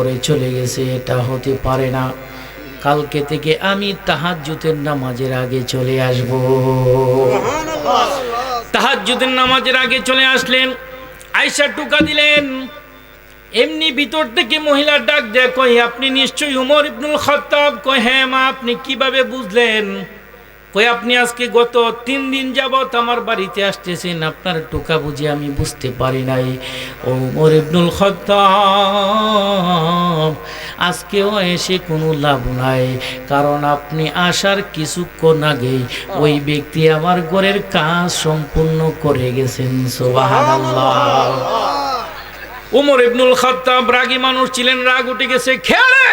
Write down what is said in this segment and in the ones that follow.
করে চলে গেছে, এটা হতে পারে না। কালকে থেকে আমি তাহাজ্জুদের নামাজের আগে চলে আসব। তাহাজ্জুদের নামাজের আগে চলে আসলেন, আয়েশা টুকা দিলেন। এমনি ভিতর থেকে মহিলার ডাক দেয়, কই আপনি নিশ্চয়ই উমর ইবনুল খাত্তাব? কই হ্যাঁ মা। আপনি কিভাবে বুঝলেন? কই আপনি আজকে গত 3 দিন যাবত আমার বাড়িতে আসতেছেন, আপনার টোকা বুঝে আমি বুঝতে পারি নাই। ওমর ইবনুল খাত্তাব, আজকেও এসে কোনো লাভ নাই, কারণ আপনি আসার কিছুক্ষণ আগেই ওই ব্যক্তি আমার ঘরের কাজ সম্পূর্ণ করে গেছেন। সুবহানাল্লাহ। ওমর ইবনুল খাত্তাব রাগী মানুষ ছিলেন, রাগ উঠে গেছে। খেয়ালে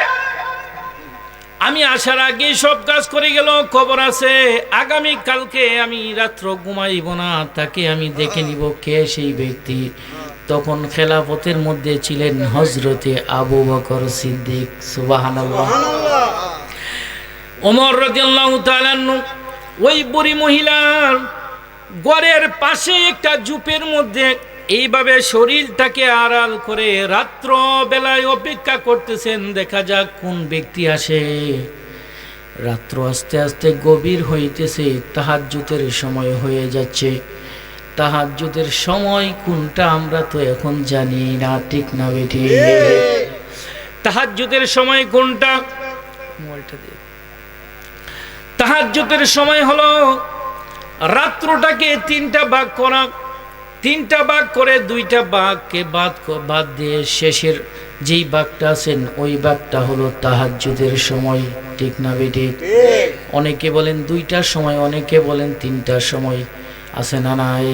আমি আসার আগে সব কাজ করে গেল, খবর আছে আগামী কালকে আমি রাত্র ঘুমাইব না, তাকে আমি দেখে নিব কে সেই ব্যক্তি। তখন খেলাফতের মধ্যে ছিলেন হযরতে আবু বকর সিদ্দিক। সুবহানাল্লাহ। ওমর রাদিয়াল্লাহু তাআলা ওই বুড়ি মহিলার ঘরের পাশে একটা ঝোপের মধ্যে এইভাবে শরীরটাকে আড়াল করে রাত্র বেলায় অপেক্ষা করতেছেন, দেখা যাক কোন ব্যক্তি আসে। রাত্র আস্তে আস্তে গভীর হইতেছে, তাহাজ্জুদের সময় হয়ে যাচ্ছে। তাহাজ্জুদের সময় কোনটা আমরা তো এখন জানি না, ঠিক না বেটি? তাহাজ্জুদের সময় কোনটা? তাহাজ্জুদের সময় হলো রাত্রটাকে 3টা ভাগ করা। 3টা ভাগ করে 2টা ভাগকে বাদ দিয়ে শেষের যেই ভাগটা আছেন ওই ভাগটা হলো তাহাজ্জুদের সময়, ঠিক না বেটি? অনেকে বলেন 2টার সময়, অনেকে বলেন 3টার সময়, আছে না? নাই।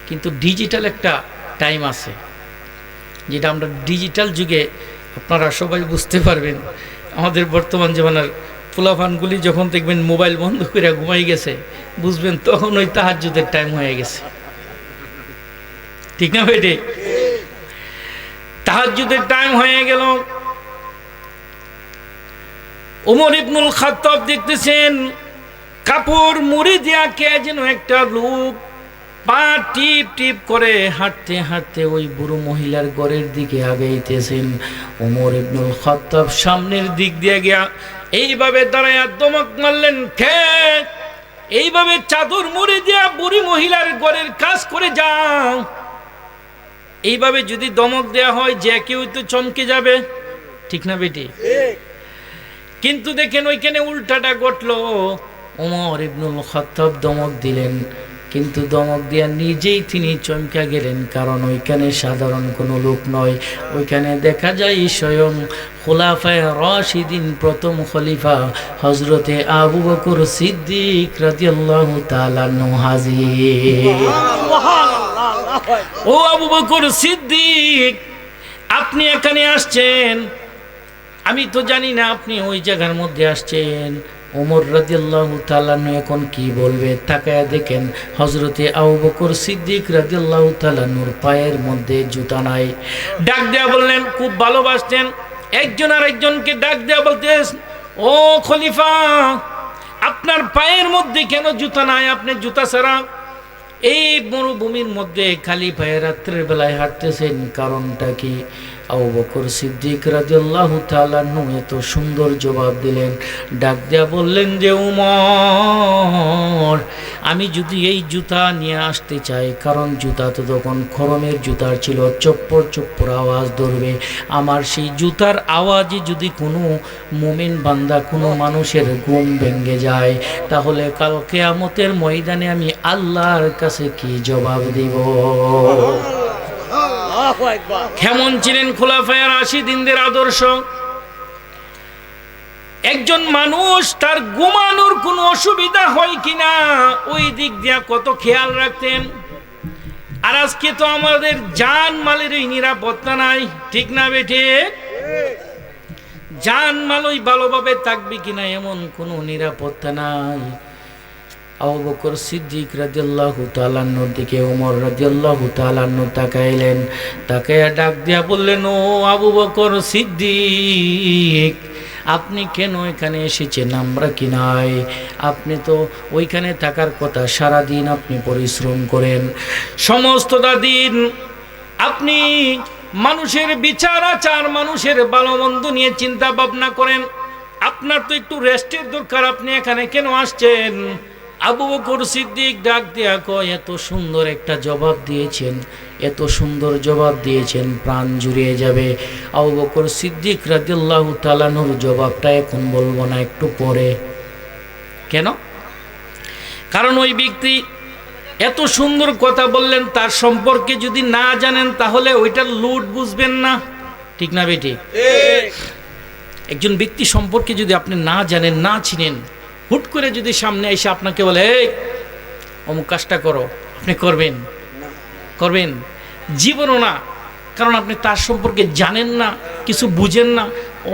কিন্তু ডিজিটাল একটা টাইম আছে, যেটা আমরা ডিজিটাল যুগে আপনারা সবাই বুঝতে পারবেন। আমাদের বর্তমান জীবনের ফুলাফানগুলি যখন দেখবেন মোবাইল বন্ধ করে ঘুমাই গেছে, বুঝবেন তখন ওই তাহাজ্জুদের টাইম হয়ে গেছে, ঠিক না বেটে? তাহাজ্জুদের টাইম হয়ে গেল। ওমর ইবনুল খাত্তাব দেখতেছেন কাপড় মুড়ি দিয়া কে যেন একটা লোক পা টিপ টিপ করে হাঁটতে হাঁটতে ওই বুড়ো মহিলার ঘরের দিকে আগাইতেছেন। ওমর ইবনুল খাত্তাব সামনের দিক দিয়ে গিয়া এইভাবে দাঁড়ায়া দমক মারলেন, কে এইভাবে চাদর মুড়ি দিয়া বুড়ি মহিলার ঘরের কাজ করে যাও? এইভাবে যদি দমক দেয়া হয় যে কেউ তো চমকে যাবে, ঠিক না বেটি? কিন্তু দেখেন ওইখানে উল্টাটা ঘটলো। ওমর ইবনুল খাত্তাব দমক দিলেন, কিন্তু দমক দিয়া নিজেই তিনি চমকে গেলেন, কারণ ওইখানে সাধারণ কোনো লোক নয়। ওইখানে দেখা যায় স্বয়ং খুলাফায়ে রাশিদিন, প্রথম খলিফা হযরতে আবু বকর সিদ্দিক রাদিয়াল্লাহু তাআলা হাজির। ও আবু বকর সিদ্দিক, আপনি এখানে আসছেন, আমি তো জানি না আপনি ওই জায়গার মধ্যে আসছেন। ওমর রাদিয়াল্লাহু তাআলা এখন কি বলবে? তাকায়া দেখেন হযরতে আবু বকর সিদ্দিক রাদিয়াল্লাহু তাআলা পায়ের মধ্যে জুতা নাই। ডাক দেয়া বললেন, খুব ভালোবাসতেন, একজন আর একজনকে ডাক দেয়া বলতেন, ও খলিফা, আপনার পায়ের মধ্যে কেন জুতা নাই? আপনি জুতা ছাড়া এই মরুভূমির মধ্যে খালি পায়ে রাত্রের বেলায় হাঁটতেছেন, কারণটা কি? আবু বকর সিদ্দিক রাদিয়াল্লাহু তাআলা এত সুন্দর জবাব দিলেন, ডাক দেয়া বললেন যে উমর, আমি যদি এই জুতা নিয়ে আসতে চাই, কারণ জুতা তো তখন খরমের জুতার ছিল, চপ্পর চপ্পর আওয়াজ ধরবে, আমার সেই জুতার আওয়াজে যদি কোনো মুমিন বান্দা, কোনো মানুষের ঘুম ভেঙে যায়, তাহলে কাল কিয়ামতের ময়দানে আমি আল্লাহর কাছে কি জবাব দিব? কেমন ছিলেন খুলাফায়ে রাশিদিনদের আদর্শ? একজন মানুষ তার ঘুমানোর কোনো অসুবিধা হয় কিনা ওই দিক দিয়া কত খেয়াল রাখতেন। আর আজকে তো আমাদের জান মালের নিরাপত্তা নাই, ঠিক না বেটে? জান মালই ভালোভাবে থাকবে কিনা এমন কোনো নিরাপত্তা নাই। আবু বকর সিদ্দিক রাদিয়াল্লাহু তাআলা দিকে ওমর রাদিয়াল্লাহু তাআলা তাকাইলেন, তাকায়া ডাক দিয়া বললেন, ও আবু বকর সিদ্দিক, আপনি কেন এখানে এসেছেন? আমরা কি নাই? আপনি তো ওইখানে থাকার কথা, সারাদিন আপনি পরিশ্রম করেন, সমস্তটা দিন আপনি মানুষের বিচার আচার, মানুষের ভালো মন্দ নিয়ে চিন্তা ভাবনা করেন। আপনার তো একটু রেস্টের দরকার, আপনি এখানে কেন আসছেন? আবু বকর সিদ্দিক ডাক দিয়া কয়, এত সুন্দর একটা জবাব দিয়েছেন, এত সুন্দর জবাব দিয়েছেন, প্রাণ জুড়িয়ে যাবে। আবু বকর সিদ্দিক রাদিয়াল্লাহু তাআলা আনহুর জবাবটা এখন বলবো না, একটু পরে। কেন? কারণ ওই ব্যক্তি এত সুন্দর কথা বললেন, তার সম্পর্কে যদি না জানেন তাহলে ওইটার লুট বুঝবেন না, ঠিক না বেটি? একজন ব্যক্তি সম্পর্কে যদি আপনি না জানেন, না চিনেন, হুট করে যদি সামনে এসে আপনাকে বলে এই অমুক কাজটা করো, আপনি করবেন? করবেন? জীবনও না। কারণ আপনি তার সম্পর্কে জানেন না, কিছু বুঝেন না।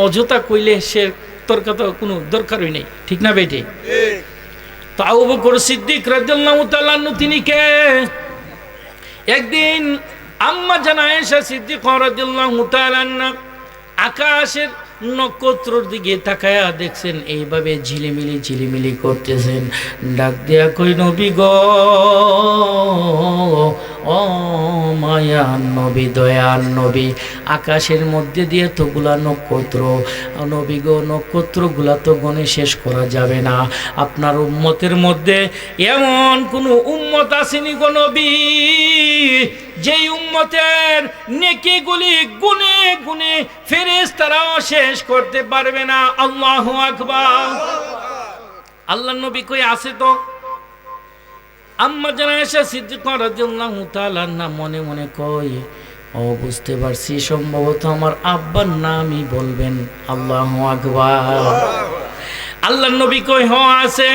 অযথা কইলে সে তোর কথা কোনো দরকারই নেই, ঠিক না বেটি? তো আবু বকর সিদ্দিক রাদিয়াল্লাহু তাআলা আনহু তিনি কে? একদিন আম্মা জান আয়েশা সিদ্দিকা রাদিয়াল্লাহু তাআলা আনহা আকাশের নক্ষত্রের দিকে তাকায়া দেখছেন এইভাবে ঝিলিমিলি ঝিলিমিলি করতেছেন। ডাক দিয়া কই, নবী গো, ও মায়ার নবী, দয়ার নবী, আকাশের মধ্যে দিয়ে তোগুলা নক্ষত্র, নবী গো, নক্ষত্রগুলা তো গণে শেষ করা যাবে না। আপনার উম্মতের মধ্যে এমন কোন উম্মত আসেনি গো নবী, যেই উম্মতের নেকিগুলি গুনে গুনে ফেরেশতারাও শেষ করতে পারবে না। আল্লাহু আকবার। আল্লাহর নবী কই আছে তো? আম্মা জান আয়েশা সিদ্দিকা রাদিয়াল্লাহু তাআলা আনহা মনে মনে কই, ও বুঝতে পারছি, সম্ভবত আমার আব্বার নামই বলবেন। আল্লাহু আকবার। আল্লাহর নবী কই, হ আছে।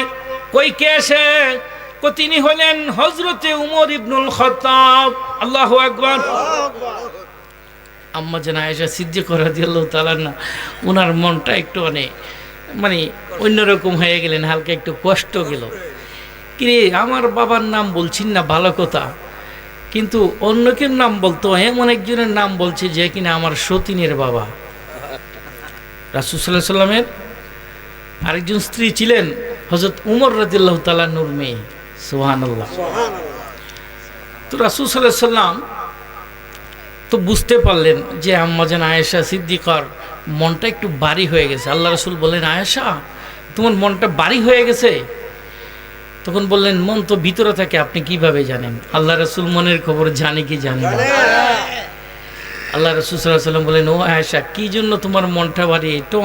কই কে আসে? তিনি হলেন হযরতে উমর ইবনুল খাত্তাব। আল্লাহু আকবার। আম্মা জান আয়েশা সিদ্দিকা রাদিয়াল্লাহু তাআলা আনহা ওনার মনটা একটু মানে অন্যরকম হয়ে গেলেন, হালকা একটু কষ্ট গেল। কিরে, আমার বাবার নাম বলছেন না, ভালো কথা, কিন্তু অন্য কেউ নাম বলতো, এমন একজনের নাম বলছে যে কিনা আমার সতীনের বাবা। রাসূল সাল্লাল্লাহু আলাইহি সাল্লামের আরেকজন স্ত্রী ছিলেন হযরত উমর রাদিয়াল্লাহু তাআলা নূর মেয়ে। সুবহানাল্লাহ। তো রাসূল সাল্লাল্লাহু আলাইহি সাল্লাম তো বুঝতে পারলেন যে আম্মা জান আয়েশা সিদ্দিকার মনটা একটু ভারী হয়ে গেছে। আল্লাহ রাসূল বললেন, আয়েশা, তোমার মনটা ভারী হয়ে গেছে? তখন বললেন, মন তো ভিতরে থাকে, আপনি কিভাবে জানেন? আল্লাহ রাসূল মনের খবর জানে কি জানে না? আল্লাহ রাসূল সাল্লাল্লাহু আলাইহি সাল্লাম বলেন, ও আয়েশা, কি জন্য তোমার মনটা ভারী? এটাও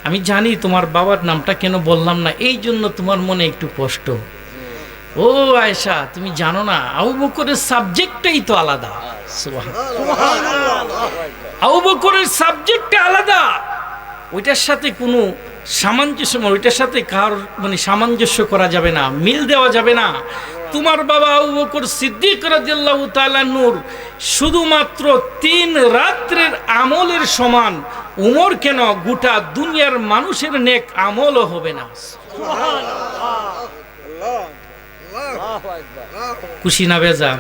আমি জানি তোমার বাবার নামটা কেন বললাম না, এই জন্য তোমার মনে একটু কষ্ট। ও আয়েশা, তুমি জানো না, আবু বকরের সাবজেক্টটাই তো আলাদা। সুবহানাল্লাহ। আবু বকরের সাবজেক্টটা আলাদা, ওইটার সাথে কোনো সামঞ্জস্য, ওইটার সাথে কারোর সামঞ্জস্য করা যাবে না, মিল দেওয়া যাবে না। তোমার বাবা আবু বকর সিদ্দিক রাদিয়াল্লাহু তাআলা নূর শুধুমাত্র 3 রাত্রের আমলের সমান, উমর কেন গোটা দুনিয়ার মানুষের নেক আমলও হবে না। খুশি না বেজার?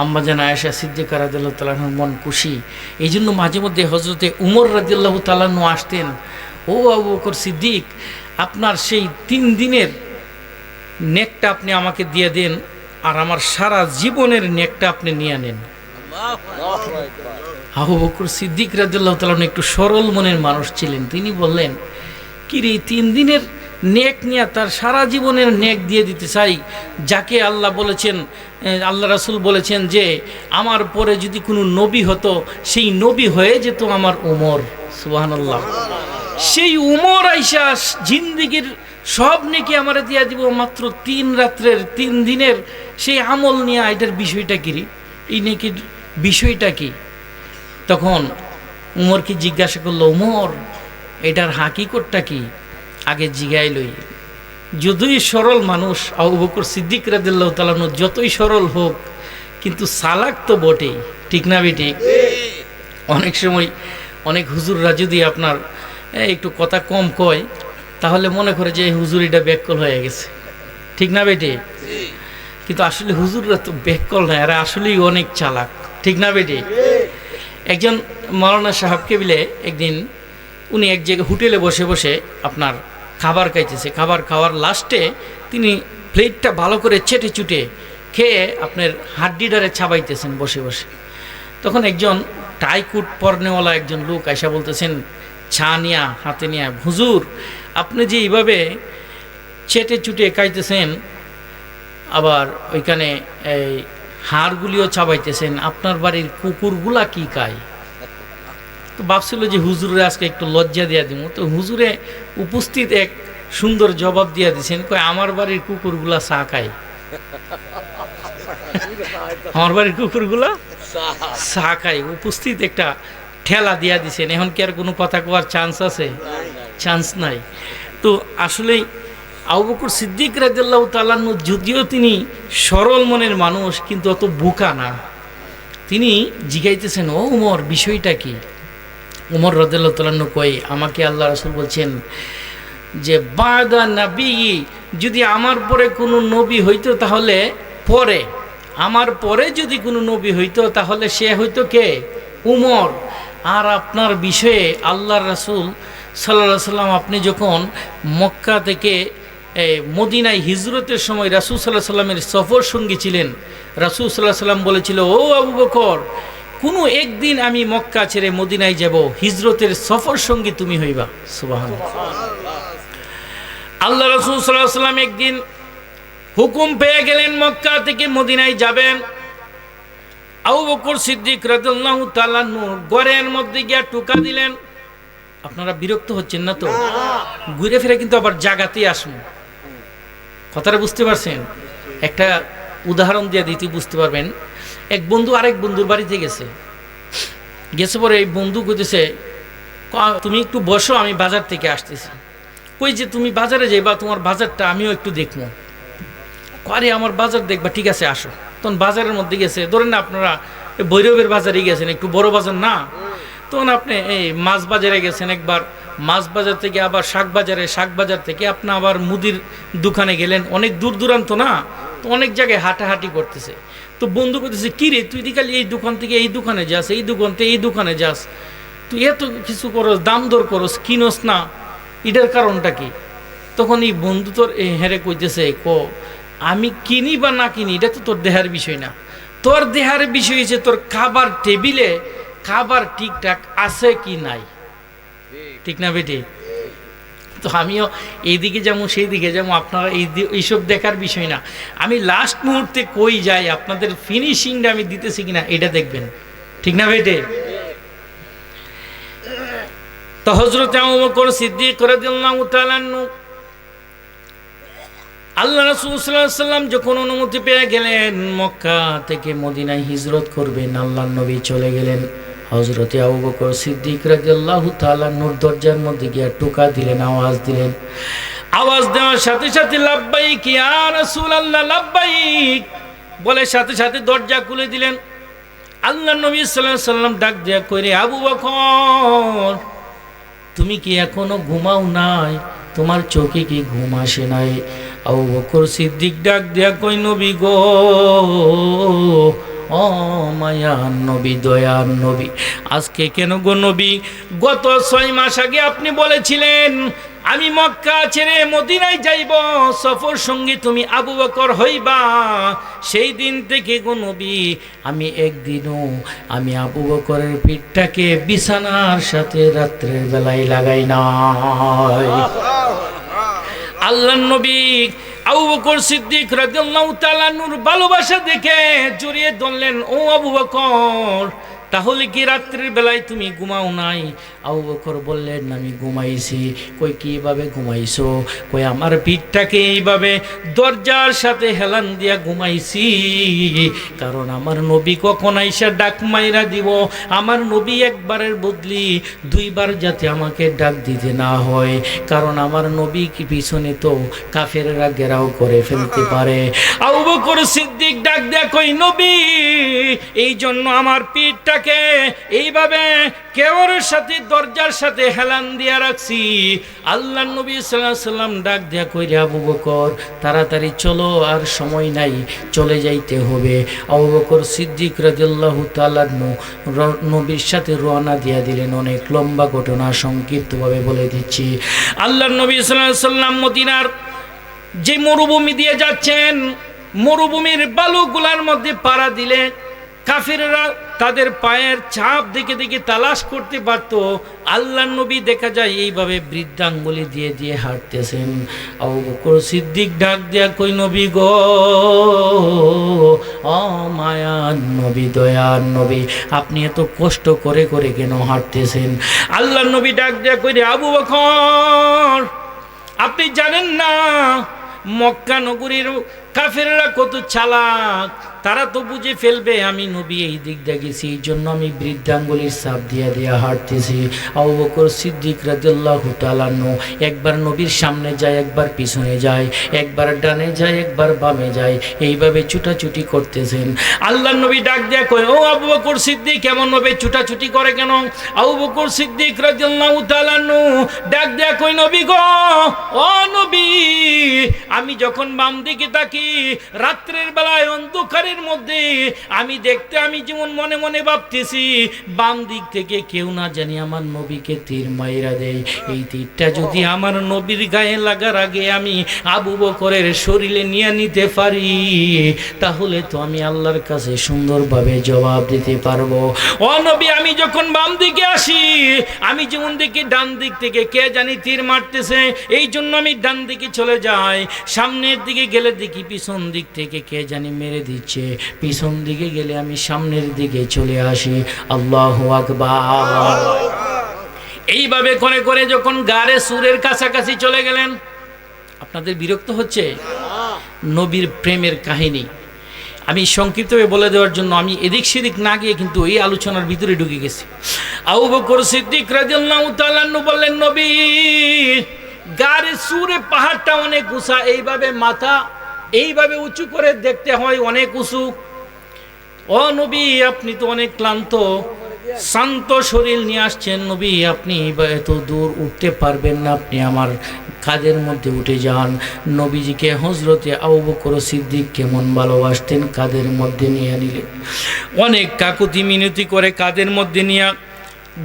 আম্মা জান আয়েশা সিদ্দিকা রাদিয়াল্লাহু তাআলা আনহার মন খুশি। এই জন্য মাঝে মধ্যে হযরতে উমর রাদিয়াল্লাহু তাআলা আনহু আসতেন, ও আবু বকর সিদ্দিক, আপনার সেই 3 দিনের নেকটা আপনি আমাকে দিয়ে দেন, আর আমার সারা জীবনের নেকটা আপনি নিয়ে নেন। আবু বকর সিদ্দিক রাদিয়াল্লাহু তাআলা আনহু একটু সরল মনের মানুষ ছিলেন। তিনি বললেন, কি রে, 3 দিনের নেক নিয়ে তার সারা জীবনের নেক দিয়ে দিতে চাই, যাকে আল্লাহ বলেছেন, আল্লাহ রাসূল বলেছেন যে আমার পরে যদি কোনো নবী হতো, সেই নবী হয়ে যেত আমার উমর। সুবহানাল্লাহ। সেই উমর আইসা জিন্দেগীর সব নেকি আমারে দিয়া দিব মাত্র 3 রাত্রের 3 দিনের সেই আমল নিয়ে। এটার বিষয়টা কি রে? এই নেকির বিষয়টা কি? তখন উমরকে জিজ্ঞাসা করলো, উমর, এটার হাকিকতটা কি? আগে জিগাই লই। যতই সরল মানুষ আবু বকর সিদ্দিক রাদিয়াল্লাহু তাআলা আনহু যতই সরল হোক, কিন্তু চালাক তো বটেই, ঠিক না বেটি? অনেক সময় অনেক হুজুররা যদি আপনার একটু কথা কম কয়, তাহলে মনে করে যে হুজুরিটা ব্যাককল হয়ে গেছে, ঠিক না বেটি? কিন্তু আসলে হুজুররা তো ব্যাককল না, এরা আসলেই অনেক চালাক, ঠিক না বেটি? একজন মাওলানা সাহেবকে বিলে একদিন উনি এক জায়গায় হোটেলে বসে বসে আপনার খাবার খাইতেছে। খাবার খাওয়ার লাস্টে তিনি প্লেটটা ভালো করে চেটে চুটে খেয়ে আপনার হাড্ডিডারে ছাবাইতেছেন বসে বসে। তখন একজন টাইকুট পরনেওয়ালা একজন লোক আয়সা বলতেছেন, ছা নিয়া হাতে নিয়া, হুজুর আপনি যে এইভাবে চেটে চুটে খাইতেছেন, আবার ওইখানে এই হাড়গুলিও চাবাইতেছেন, আপনার বাড়ির কুকুরগুলা কি খায়? তো ভাবছিল যে হুজুরে আজকে একটু লজ্জা দিয়া দিব। তো হুজুরে উপস্থিত এক সুন্দর জবাব দিয়া দিছেন, কয় আমার বাড়ির কুকুরগুলা চা খায়। আমার বাড়ির কুকুরগুলা চা খায়। উপস্থিত একটা ঠেলা দিয়া দিছেন। এখন কি আর কোনো কথা কোয়ার চান্স আছে? চান্স নাই। তো আসলেই আবু বকর সিদ্দিক রাদিয়াল্লাহু তাআলা আনহু যদিও তিনি সরল মনের মানুষ, কিন্তু অত বোকা না। তিনি জিগাইতেছেন, ও উমর বিষয়টা কি? উমর রাদিয়াল্লাহু তাআলা আনহু কই, আমাকে আল্লাহ রাসূল বলছেন যে বাদা নবী, যদি আমার পরে কোনো নবী হইতো তাহলে পরে, আমার পরে যদি কোনো নবী হইতো তাহলে সে হইতো কে? উমর। আর আপনার বিষয়ে আল্লাহর রাসূল সাল্লাল্লাহু আলাইহি সাল্লাম, আপনি যখন মক্কা থেকে মদিনায় হিজরতের সময় রাসূল সাল্লাল্লাহু আলাইহি সাল্লামের সফর সঙ্গী ছিলেন। রাসূল সাল্লাল্লাহু আলাইহি সাল্লাম বলেছিল, ও আবু বকর, কোনো একদিন আমি মক্কা ছেড়ে মদিনায় যাব, হিজরতের সফর সঙ্গী তুমি হইবা। সুবহানাল্লাহ। আল্লাহ রাসূল সাল্লাল্লাহু আলাইহি সাল্লাম একদিন হুকুম পেয়ে গেলেন মক্কা থেকে মদিনায় যাবেন। আবু বকর সিদ্দিক রাদিয়াল্লাহু তাআলা আনহু ঘরের মধ্যে গিয়া টোকা দিলেন। আপনারা বিরক্ত হচ্ছেন না তো? ঘুরে ফিরে কিন্তু আবার জাগাতেই আসুন। কথাটা বুঝতে পারছেন? একটা উদাহরণ দিয়ে দিতে বুঝতে পারবেন। এক বন্ধু আরেক বন্ধুর বাড়িতে গেছে পরে এই বন্ধু কইতেছে, তুমি একটু বসো, আমি বাজার থেকে আসতেছি। কই যে তুমি বাজারে যাইবা, তোমার বাজারটা আমিও একটু দেখবো। আরে আমার বাজার দেখবা, ঠিক আছে আসো। তখন বাজারের মধ্যে গেছে, ধরেন না আপনারা ভৈরবের বাজারে গেছেন, একটু বড় বাজার না, তখন আপনি এই মাছ বাজারে গেছেন একবার, মাছ বাজার থেকে আবার শাক বাজারে, শাক বাজার থেকে আপনি আবার মুদির দোকানে গেলেন, অনেক দূর দূরান্ত না, তো অনেক জায়গায় হাঁটাহাঁটি করতেছে। তো বন্ধু করতেছে, কী রে তুই খালি এই দোকান থেকে এই দোকানে যাস, এই দোকান থেকে এই দোকানে যাস, তুই এত কিছু করস, দাম দর করস, কিনস না, এটার কারণটা কি? তখন এই বন্ধু তোর হেরে কইতেছে, আমি কিনি বা না কিনি এটা তো তোর দেহার বিষয় না, তোর দেহার বিষয় হচ্ছে তোর খাবার টেবিলে খাবার ঠিকঠাক আছে কি নাই, ঠিক না বেটি? তো আমিও এইদিকে যাবো সেই দিকে যাবো, আপনারা এইসব দেখার বিষয় না। আমি লাস্ট মুহূর্তে কই যাই, আপনাদের ফিনিশিংটা আমি দিতেছি কিনা এটা দেখবেন, ঠিক না বেটে? তো হযরত আবু বকর সিদ্দিক রাদিয়াল্লাহু তাআলা আনহু, আল্লাহ রাসূল সাল্লাল্লাহু আলাইহি সাল্লাম যখন অনুমতি পেয়ে গেলেন মক্কা থেকে মদিনায় হিজরত করবেন, আল্লাহর নবী চলে গেলেন। হযরত আবু বকর সিদ্দিক রাদিয়াল্লাহু তাআলা নূর দরজার মধ্যে গিয়ে টোকা দিলেন, আওয়াজ দিলেন। আওয়াজ দেওয়ার সাথে সাথে লাব্বাইক ইয়া রাসূলুল্লাহ, লাব্বাইক বলে সাথে সাথে দরজা খুলে দিলেন। আল্লাহর নবী সাল্লাল্লাহু আলাইহি সাল্লাম ডাক দেয়া কইরে, আবু বকর তুমি কি এখনো ঘুমাও নাই? তোমার চোখে কি ঘুম আসে নাই? আবু বকর সিদ্দিক ডাক দেয়া কই, নবী গো, ও মায়ার নবী, দয়ার নবী, আজকে কেন গো নবী? গত 6 মাস আগে আপনি বলেছিলেন আমি মক্কা ছেড়ে মদিনায় যাইব, সফর সঙ্গী তুমি আবু বকর হইবা। সেই দিন থেকে গো নবী আমি একদিনও আমি আবু বকরের পিঠটাকে বিছানার সাথে রাত্রের বেলায় লাগাই নাই। আল্লাহর নবী আবু বকর সিদ্দিক রাদিয়াল্লাহু তাআলা নূর ভালোবাসা দেখে জড়িয়ে ধরলেন, ও আবু বকর তাহলে কি রাত্রির বেলায় তুমি ঘুমাও নাই? আবু বকর বললেন, আমি ঘুমাইছি। কই কিভাবে ঘুমাইছো? কই আমার পিঠটাকে এইভাবে দরজার সাথে হেলান দিয়া ঘুমাইছি, কারণ আমার নবী কখন আইসা ডাক মাইরা দিব, আমার নবী একবারের বদলি 2 বার যাতে আমাকে ডাক দিতে না হয়, কারণ আমার নবী কি পিছনে তো কাফেররা ঘেরাও করে ফেলতে পারে। আবু বকর সিদ্দিক ডাক দেয়া কই, নবী এই জন্য আমার পিঠটা এইভাবে কেবর সাথে দরজার সাথে হেলান দিয়া রাখছি। আল্লাহ নবী সাল্লাল্লাহু আলাইহি সাল্লাম ডাক দিয়া কইরে, আবু বকর তাড়াতাড়ি চলো, আর সময় নাই, চলে যাইতে হবে। আবু বকর সিদ্দিক রাদিয়াল্লাহু তাআলা নবীর সাথে রওনা দিয়া দিলেন। অনেক লম্বা ঘটনা, সংক্ষিপ্তভাবে বলে দিচ্ছি। আল্লাহ নবী সাল্লাল্লাহু আলাইহি সাল্লাম মদিনার যে মরুভূমি দিয়ে যাচ্ছেন, মরুভূমির বালুগুলার মধ্যে পাড়া দিলে কাফিররা তাদের পায়ের ছাপ দেখে দেখে তালাশ করতে পারত। আল্লাহর নবী দেখা যায় এইভাবে বৃদ্ধাঙ্গুলি দিয়ে দিয়ে হাঁটতেছেন। আবু বকর সিদ্দিক ডাক দেয়া, কই নবী গো, ও মায়ার নবী, দয়ার নবী, আপনি এত কষ্ট করে করে কেন হাঁটতেছেন? আল্লাহর নবী ডাক দেয়া কই, রে আবু বকর, আপনি জানেন না মক্কা নগরীর কাফেররা কত চালাক, তারা তো বুঝে ফেলবে আমি নবী এই দিক দিয়ে গেছি, এই জন্য আমি বৃদ্ধাঙ্গুলির ছাপ দিয়া দিয়া হাঁটতেছি। আবু বকর সিদ্দিক রাদিয়াল্লাহু তাআলা আনহু একবার নবীর সামনে যায়, একবার পিছনে যায়, একবার ডানে যায়, একবার বামে যায়, এইভাবে ছুটাছুটি করতেছেন। আল্লাহর নবী ডাক দেয়া কয়, ও আবু বকর সিদ্দিক, কেমন ভাবে ছুটাছুটি করে কেন? আবু বকর সিদ্দিক রাদিয়াল্লাহু তাআলা আনহু ডাক দেয়া কই, নবী গো, ও নবী, আমি যখন বাম দিকে তাকি রাত্রের বেলায় অন্ধকারের মধ্যে আমি দেখতে, আমি যেমন মনে মনে ভাবতেছি বাম দিক থেকে কেউ না জানি আমার নবীকে তীর মাইরা দেয়, এই তীরটা যদি আমার নবীর গায়ে লাগার আগে আমি আবু বকরের শরীরে নিয়ে নিতে পারি, তাহলে তো আমি আল্লাহর কাছে সুন্দরভাবে জবাব দিতে পারবো। ও নবী, আমি যখন বাম দিকে আসি আমি যেমন দেখি ডান দিক থেকে কে জানি তীর মারতেছে, এই জন্য আমি ডান দিকে চলে যাই। সামনের দিকে গেলে দেখি পিছন দিক থেকে কে জানি মেরে দিচ্ছে, পিছন দিকে গেলে আমি সামনের দিকে চলে আসি। আল্লাহু আকবার। এইভাবে করে করে যখন গারে সুরের কাছাকাছি চলে গেলেন, আপনাদের বিরক্ত হচ্ছে? নবীর প্রেমের কাহিনী আমি সংক্ষিপ্তভাবে বলে দেওয়ার জন্য আমি এদিক সেদিক না গিয়ে কিন্তু এই আলোচনার ভিতরে ঢুকে গেছি। আবু বকর সিদ্দিক রাদিয়াল্লাহু তাআলা আনহু বললেন, নবী, গারে সুরে পাহাড়টা অনেক উঁচা, এইভাবে মাথা এইভাবে উঁচু করে দেখতে হয় অনেক উঁচু। ও নবী, আপনি তো অনেক ক্লান্ত, শান্ত শরীর নিয়ে আসছেন, নবী আপনি এত দূর উঠতে পারবেন না, আপনি আমার কাঁধের মধ্যে উঠে যান। নবীজিকে হযরতে আবু বকর সিদ্দিক কেমন ভালোবাসতেন, কাঁধের মধ্যে নিয়ে নিলেন, অনেক কাকুতি মিনতি করে কাঁধের মধ্যে নিয়ে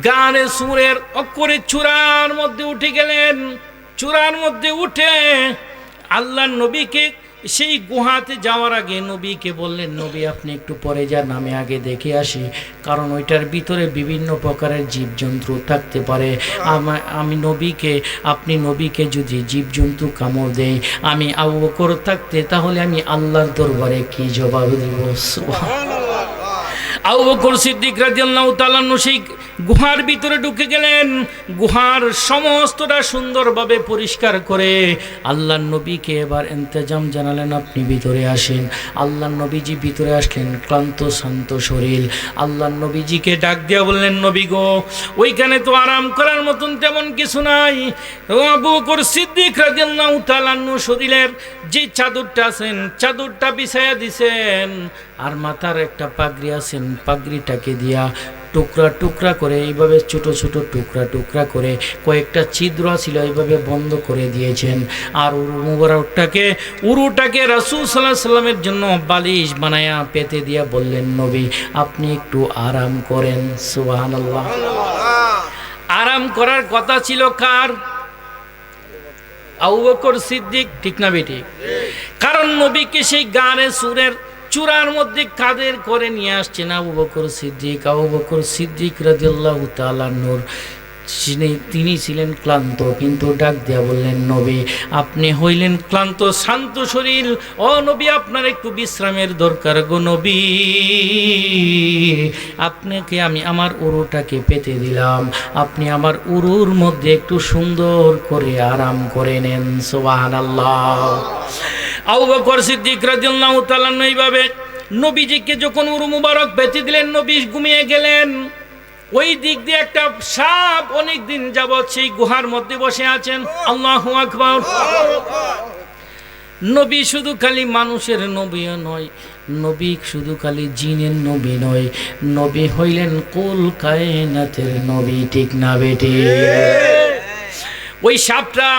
গানে সুরের অক্ষরে চূড়ার মধ্যে উঠে গেলেন। চূড়ার মধ্যে উঠে আল্লাহর নবীকে সেই গুহাতে যাওয়ার আগে নবীকে বললেন, নবী আপনি একটু পরে যান, আমি আগে দেখে আসি, কারণ ওইটার ভিতরে বিভিন্ন প্রকারের জীবজন্তু থাকতে পারে। আমি নবীকে, আপনি নবীকে যদি জীবজন্তু কামড় দেয়, আমি আবু বকর থাকতে, তাহলে আমি আল্লাহর দরবারে কি জবাব দেব? সুবহানাল্লাহ। আবু বকর সিদ্দিক রাদিয়াল্লাহু তাআলা সেই গুহার ভিতরে ঢুকে গেলেন। গুহার সমস্তটা সুন্দরভাবে পরিষ্কার করে আল্লাহর নবীকে এবার ইন্তজাম জানালেন, আপনি ভিতরে আসেন। আল্লাহর নবীজি ভিতরে আসলেন, ক্লান্ত শান্ত শরীর। আল্লাহর নবীজিকে ডাক দিয়া বললেন, নবী গো, ওইখানে তো আরাম করার মতন তেমন কিছু নাই। আবু বকর সিদ্দিক রাদিয়াল্লাহু তাআলা শরীরের যে চাদরটা আছেন, চাদরটা বিছায়া দিছেন, আর মাথার একটা পাগড়ি আছেন, পাগড়িটাকে দিয়া টুকরা টুকরা করে এইভাবে ছোট ছোট টুকরা টুকরা করে কয়েকটা ছিদ্র ছিল এইভাবে বন্ধ করে দিয়েছেন। আর উরুটাকে রাসূল সাল্লাল্লাহু আলাইহি সাল্লামের জন্য বালিশ বানায়া পেতে দিয়া বললেন, নবী আপনি একটু আরাম করেন। সুবহানাল্লাহ। আরাম করার কথা ছিল কার? আবু বকর সিদ্দিক, ঠিক না বেটি? কারণ নবীকে সেই গানে সুরের চূড়ার মধ্যে কাদের করে নিয়ে আসছেন আবু বকর সিদ্দিক। আবু বকর সিদ্দিক রাদিয়াল্লাহু তাআলা নূর তিনি ছিলেন ক্লান্ত, কিন্তু ডাক দিয়া বললেন, নবী আপনি হইলেন ক্লান্ত, শান্ত শরীর, ও নবী আপনার একটু বিশ্রামের দরকার গো নবী। আপনাকে আমি আমার উরুটাকে পেতে দিলাম, আপনি আমার উরুর মধ্যে একটু সুন্দর করে আরাম করে নেন। সুবহানাল্লাহ। আবু বকর সিদ্দিক রাদিয়াল্লাহু তাআলা এইভাবে নবীজিকে যখন উরু মুবারক পেতে দিলেন, নবী ঘুমিয়ে গেলেন। ওই দিক দিয়ে একটা সাপ অনেক দিন যাবৎ সেই গুহার মধ্যে বসে আছেন। আল্লাহু আকবার। নবী শুধু খালি মানুষের নবীও নয়, নবী শুধু খালি জিনের নবী নয়, নবী হইলেন কুল কায়নাতের নবী, ঠিক না বেটি? ওই সাপটা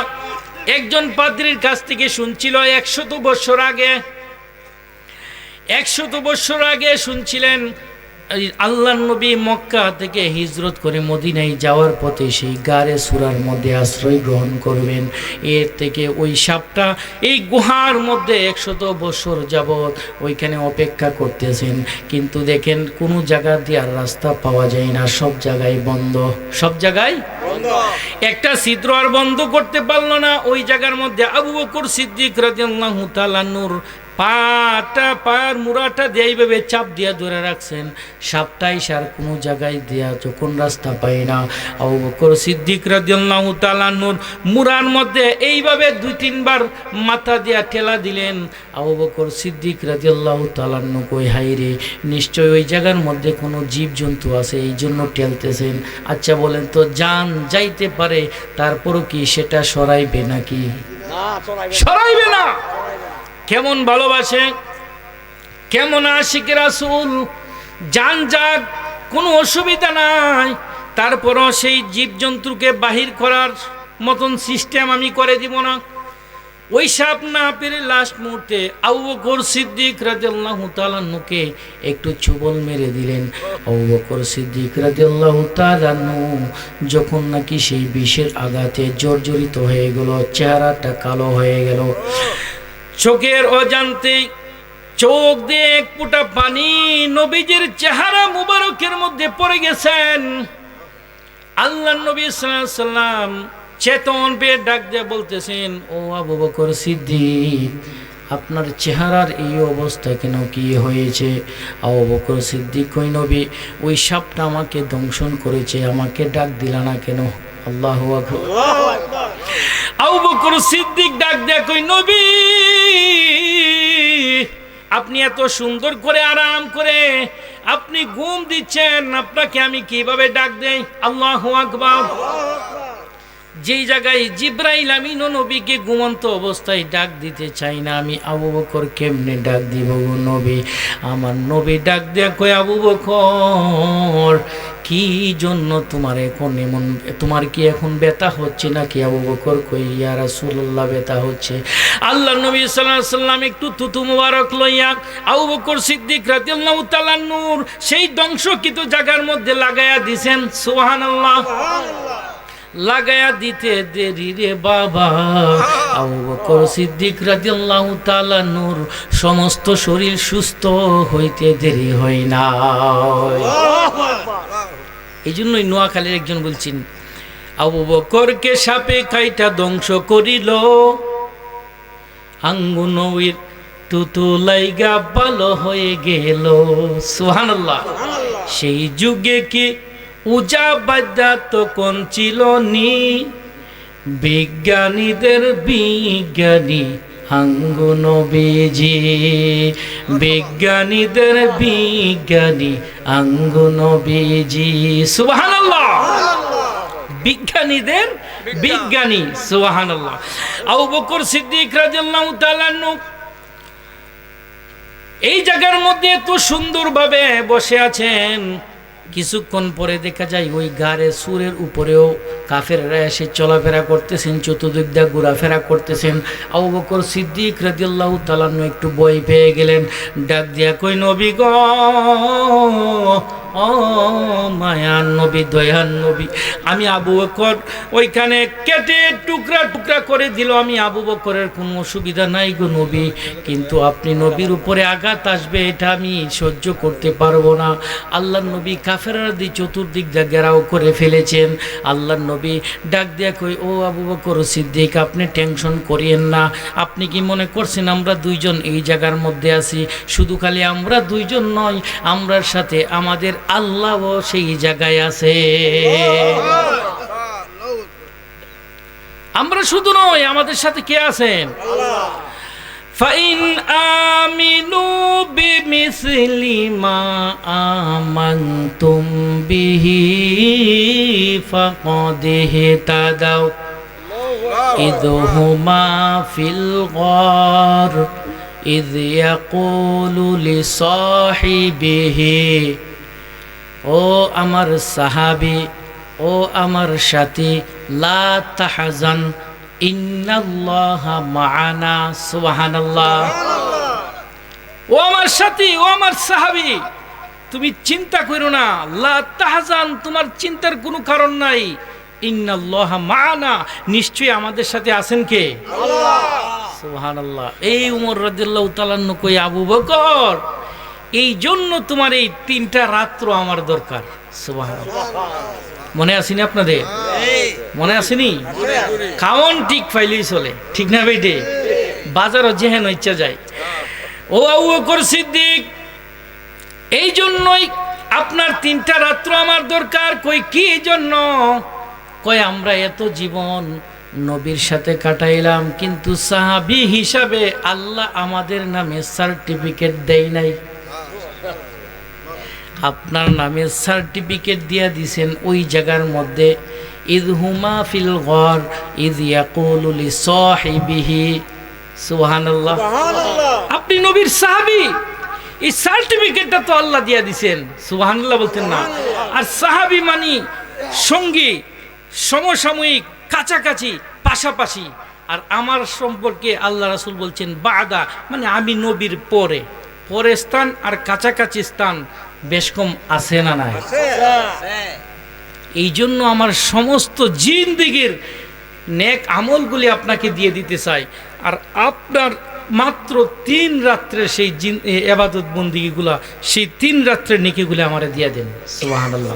একজন পাদ্রীর কাছ থেকে শুনছিল 100 বছর আগে, 100 বছর আগে শুনছিলেন আল্লাহর নবী মক্কা থেকে হিজরত করে মদিনায় যাওয়ার পথে সেই গারে সুরার মধ্যে আশ্রয় গ্রহণ করবেন। এর থেকে ওই সাপটা এই গুহার মধ্যে 100 বছর যাবৎ ওইখানে অপেক্ষা করতেছেন, কিন্তু দেখেন কোনো জায়গা দিয়ে আর রাস্তা পাওয়া যায় না, সব জায়গায় বন্ধ, সব জায়গায় বন্ধ। একটা ছিদ্র আর বন্ধ করতে পারলো না। ওই জায়গার মধ্যে আবু বকর সিদ্দিক রাদিয়াল্লাহু তাআলা নূর পায়ের মুড়াটা দিয়ে এইভাবে চাপ দিয়া ধরে রাখছেন, সাপটাই সার কোনো জায়গায় দিয়া যখন রাস্তা পায় না, আবু বকর সিদ্দিক রাদিয়াল্লাহু তাআলা নূর মুড়ার মধ্যে এইভাবে 2-3 বার মাথা দিয়া ঠেলা দিলেন। আবু বকর সিদ্দিক রাদিয়াল্লাহু তাআলা নূর কই হাইরে, নিশ্চয় ওই জায়গার মধ্যে কোনো জীবজন্তু আছে, এই জন্য ঠেলতেছেন। আচ্ছা বলেন তো, জান যাইতে পারে তারপরও কি সেটা সরাইবে নাকি? সরাইবে না। কেমন ভালোবাসে, কেমন আশিক রাসূল, জান যাক কোনো অসুবিধা নাই, তারপরও সেই জীবজন্তুকে বাহির করার মতন সিস্টেম আমি করে দিব না। ওই সাপ না পেরে লাস্ট মুহূর্তে আবু বকর সিদ্দিক রাদিয়াল্লাহু তাআলা নুকে একটু ছোবল মেরে দিলেন। আবু বকর সিদ্দিক রাদিয়াল্লাহু তাআলা নু যখন নাকি সেই বিষের আঘাতে জর্জরিত হয়ে গেল, চেহারাটা কালো হয়ে গেল, চোখের অজান্তে চোখ দিয়ে এক ফোঁটা পানি নবীজির চেহারা মুবারকের মধ্যে পড়ে গেছেন। আল্লাহর নবী সাল্লাল্লাহু আলাইহি সাল্লাম চেতন পেয়ে ডাক দিয়ে বলতেছেন, ও আবু বকর সিদ্দিক, আপনার চেহারার এই অবস্থা কেন, কি হয়েছে? আবু বকর সিদ্দিক কই, নবী ওই সাপটা আমাকে দংশন করেছে, আমাকে ডাক দিলা না কেন? আল্লাহু আকবার। আবু বকর সিদ্দিক ডাক দেয়া কই, নবী আপনি এত সুন্দর করে আরাম করে আপনি ঘুম দিচ্ছেন, আপনাকে আমি কিভাবে ডাক দেই? আল্লাহু আকবার। যেই জায়গায় জিব্রাইল আমিন নবীকে ঘুমন্ত অবস্থায় ডাক দিতে চাই না, আমি আবু বকর কেমনে ডাক দিব গো নবী? আমার নবী ডাক দেয়া কই, আবু বকর কি জন্য তোমার এখন এমন, তোমার কি এখন ব্যথা হচ্ছে নাকি? আবু বকর কই, ইয়া রাসূলুল্লাহ ব্যথা হচ্ছে। আল্লাহ নবী সাল্লাল্লাহু আলাইহি সাল্লাম একটু থুতু মুবারক লইয়া আবু বকর সিদ্দিক রাদিয়াল্লাহু তাআলা নূর সেই ধ্বংসকৃত জায়গার মধ্যে লাগায়া দিছেন। সুবহানাল্লাহ। লাগায়া দিতে দেরি রে বাবা, আবু বকর সিদ্দিক রাদিয়াল্লাহু তাআলা নূর সমস্ত শরীর সুস্থ হইতে দেরি হয় না। এই জন্যই নোয়াখালীর একজন বলছেন, আবু বকরকে সাপে কাইটা ধ্বংস করিল, আঙ্গুনবীর তুতু লাইগা ভালো হয়ে গেল। সুবহানাল্লাহ। সেই যুগে কি উজা বাদ্যা তখন ছিল নি, বিজ্ঞানীদের বিজ্ঞানী আঙ্গু নবীজি, বিজ্ঞানীদের বিজ্ঞানী আঙ্গু নবীজি। সুবহানাল্লাহ। বিজ্ঞানীদের বিজ্ঞানী। সুবহানাল্লাহ। আবু বকর সিদ্দিক রাদিয়াল্লাহু তাআলা এই জায়গার মধ্যে এত সুন্দরভাবে বসে আছেন, কিছুক্ষণ পরে দেখা যায় ওই গাড়ে সুরের উপরেও কাফেররা এসে চলাফেরা করতেছেন, চতুর্দিক দিয়ে ঘোরাফেরা করতেছেন। আবু বকর সিদ্দিক রাদিয়াল্লাহু তাআলা একটু ভয় পেয়ে গেলেন, ডাক দিয়া কই, নবী গো, ও মায়ার নবী, দয়ার নবী, আমি আবু বকর ওইখানে কেটে টুকরা টুকরা করে দিল, আমি আবু বকরের কোনো অসুবিধা নাই গো নবী, কিন্তু আপনি নবীর উপরে আঘাত আসবে এটা আমি সহ্য করতে পারবো না। আল্লাহর নবী কাফেররা দিয়ে চতুর্দিক দিয়ে ঘেরাও করে ফেলেছেন। আল্লাহর নবী ডাক দিয়া কই, ও আবু বকর সিদ্দিক, আপনি টেনশন করিয়েন না। আপনি কি মনে করছেন আমরা দুইজন এই জায়গার মধ্যে আছি? শুধু খালি আমরা দুইজন নয়, আমরার সাথে আমাদের আল্লাহও সেই জায়গায় আছে। আমরা শুধু নয়, আমাদের সাথে কে আছেন? আল্লাহ। ফাইন আমিনু বিমিসলি মা আমানতুম বিহি ফাকাদ ইহতাদাউ ইদহুমা ফিল গার ইয ইয়াকুলু লিসাহিবিহি, ও আমার সাহাবী, ও আমার সাথী, লা তাহজান ইন্নাল্লাহা মা'ানা। সুবহানাল্লাহ। ও আমার সাথী, ও আমার সাহাবী, তুমি চিন্তা করো না, লা তাহজান, তোমার চিন্তার কোনো কারণ নাই। ইন্নাল্লাহা মা'ানা, নিশ্চয়ই আমাদের সাথে আছেন কে? আল্লাহ। সুবহানাল্লাহ। এই উমর রাদিয়াল্লাহু তাআলা আনহু কই, আবু বকর, এই জন্য তোমার এই 3টা রাত্র আমার দরকার। সুবহানাল্লাহ। মনে আসেনি আপনাদের? মনে আসেনি? খাওন ঠিক পাইলেই চলে, ঠিক না বেটে? বাজারও যেহেন ইচ্ছা যায়। ও আবু বকর সিদ্দিক, এই জন্যই আপনার 3টা রাত্র আমার দরকার। কই কি জন্য? কই আমরা এত জীবন নবীর সাথে কাটাইলাম, কিন্তু সাহাবী হিসাবে আল্লাহ আমাদের নামে সার্টিফিকেট দেয় নাই। আপনার নামে সার্টিফিকেট দিয়া দিছেন ওই জায়গার মধ্যে, ইদ হুমা ফিল গর ইদ ইয়াকুলু লিসাহিবিহি। সুবহানাল্লাহ। আপনি নবীর সাহাবী, এই সার্টিফিকেটটা তো আল্লাহ দিয়া দিছেন। সুবহানাল্লাহ বলতেন না? আর সাহাবী মানে সঙ্গী, সমসাময়িক, কাছাকাছি, পাশাপাশি। আর আমার সম্পর্কে আল্লাহ রাসূল বলছেন বাদা, মানে আমি নবীর পরে। পরে স্থান আর কাছাকাছি স্থান বেশ কম আছে না নাই? এই জন্য আমার সমস্ত জিন্দেগীর নেক আমলগুলি আপনাকে দিয়ে দিতে চাই। আর আপনার মাত্র 3 রাত্রে সেই ইবাদত বন্দেগীগুলা, সেই 3 রাত্রের নেকিগুলি আমারে দিয়ে দেন। সুবহানাল্লাহ।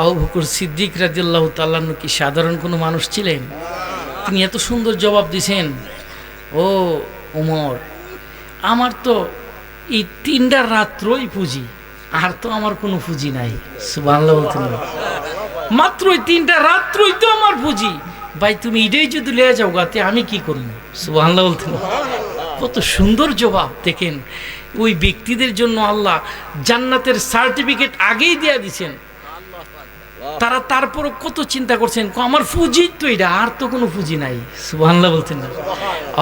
আবু বকর সিদ্দিক রাদিয়াল্লাহু তাআলা আনহু কি সাধারণ কোনো মানুষ ছিলেন? তিনি এত সুন্দর জবাব দিয়েছেন, ও ওমর, আমার তো এই 3টা রাত্রই পুঁজি, আর তো আমার কোনো পুঁজি নাই। সুবহানাল্লাহ বলতেন। মাত্র ওই 3টা রাত্রই তো আমার পুঁজি। ভাই তুমি এটাই যদি লিয়ে যাও গাতে আমি কি করব? সুবহানাল্লাহ বলতেন। কত সুন্দর জবাব দেখেন। ওই ব্যক্তিদের জন্য আল্লাহ জান্নাতের সার্টিফিকেট আগেই দিয়ে দিয়েছেন। তারা তারপরও কত চিন্তা করছেন, আমার পুঁজি তো এটা, আর তো কোনো পুঁজি নাই। সুবহানাল্লাহ বলতেন না?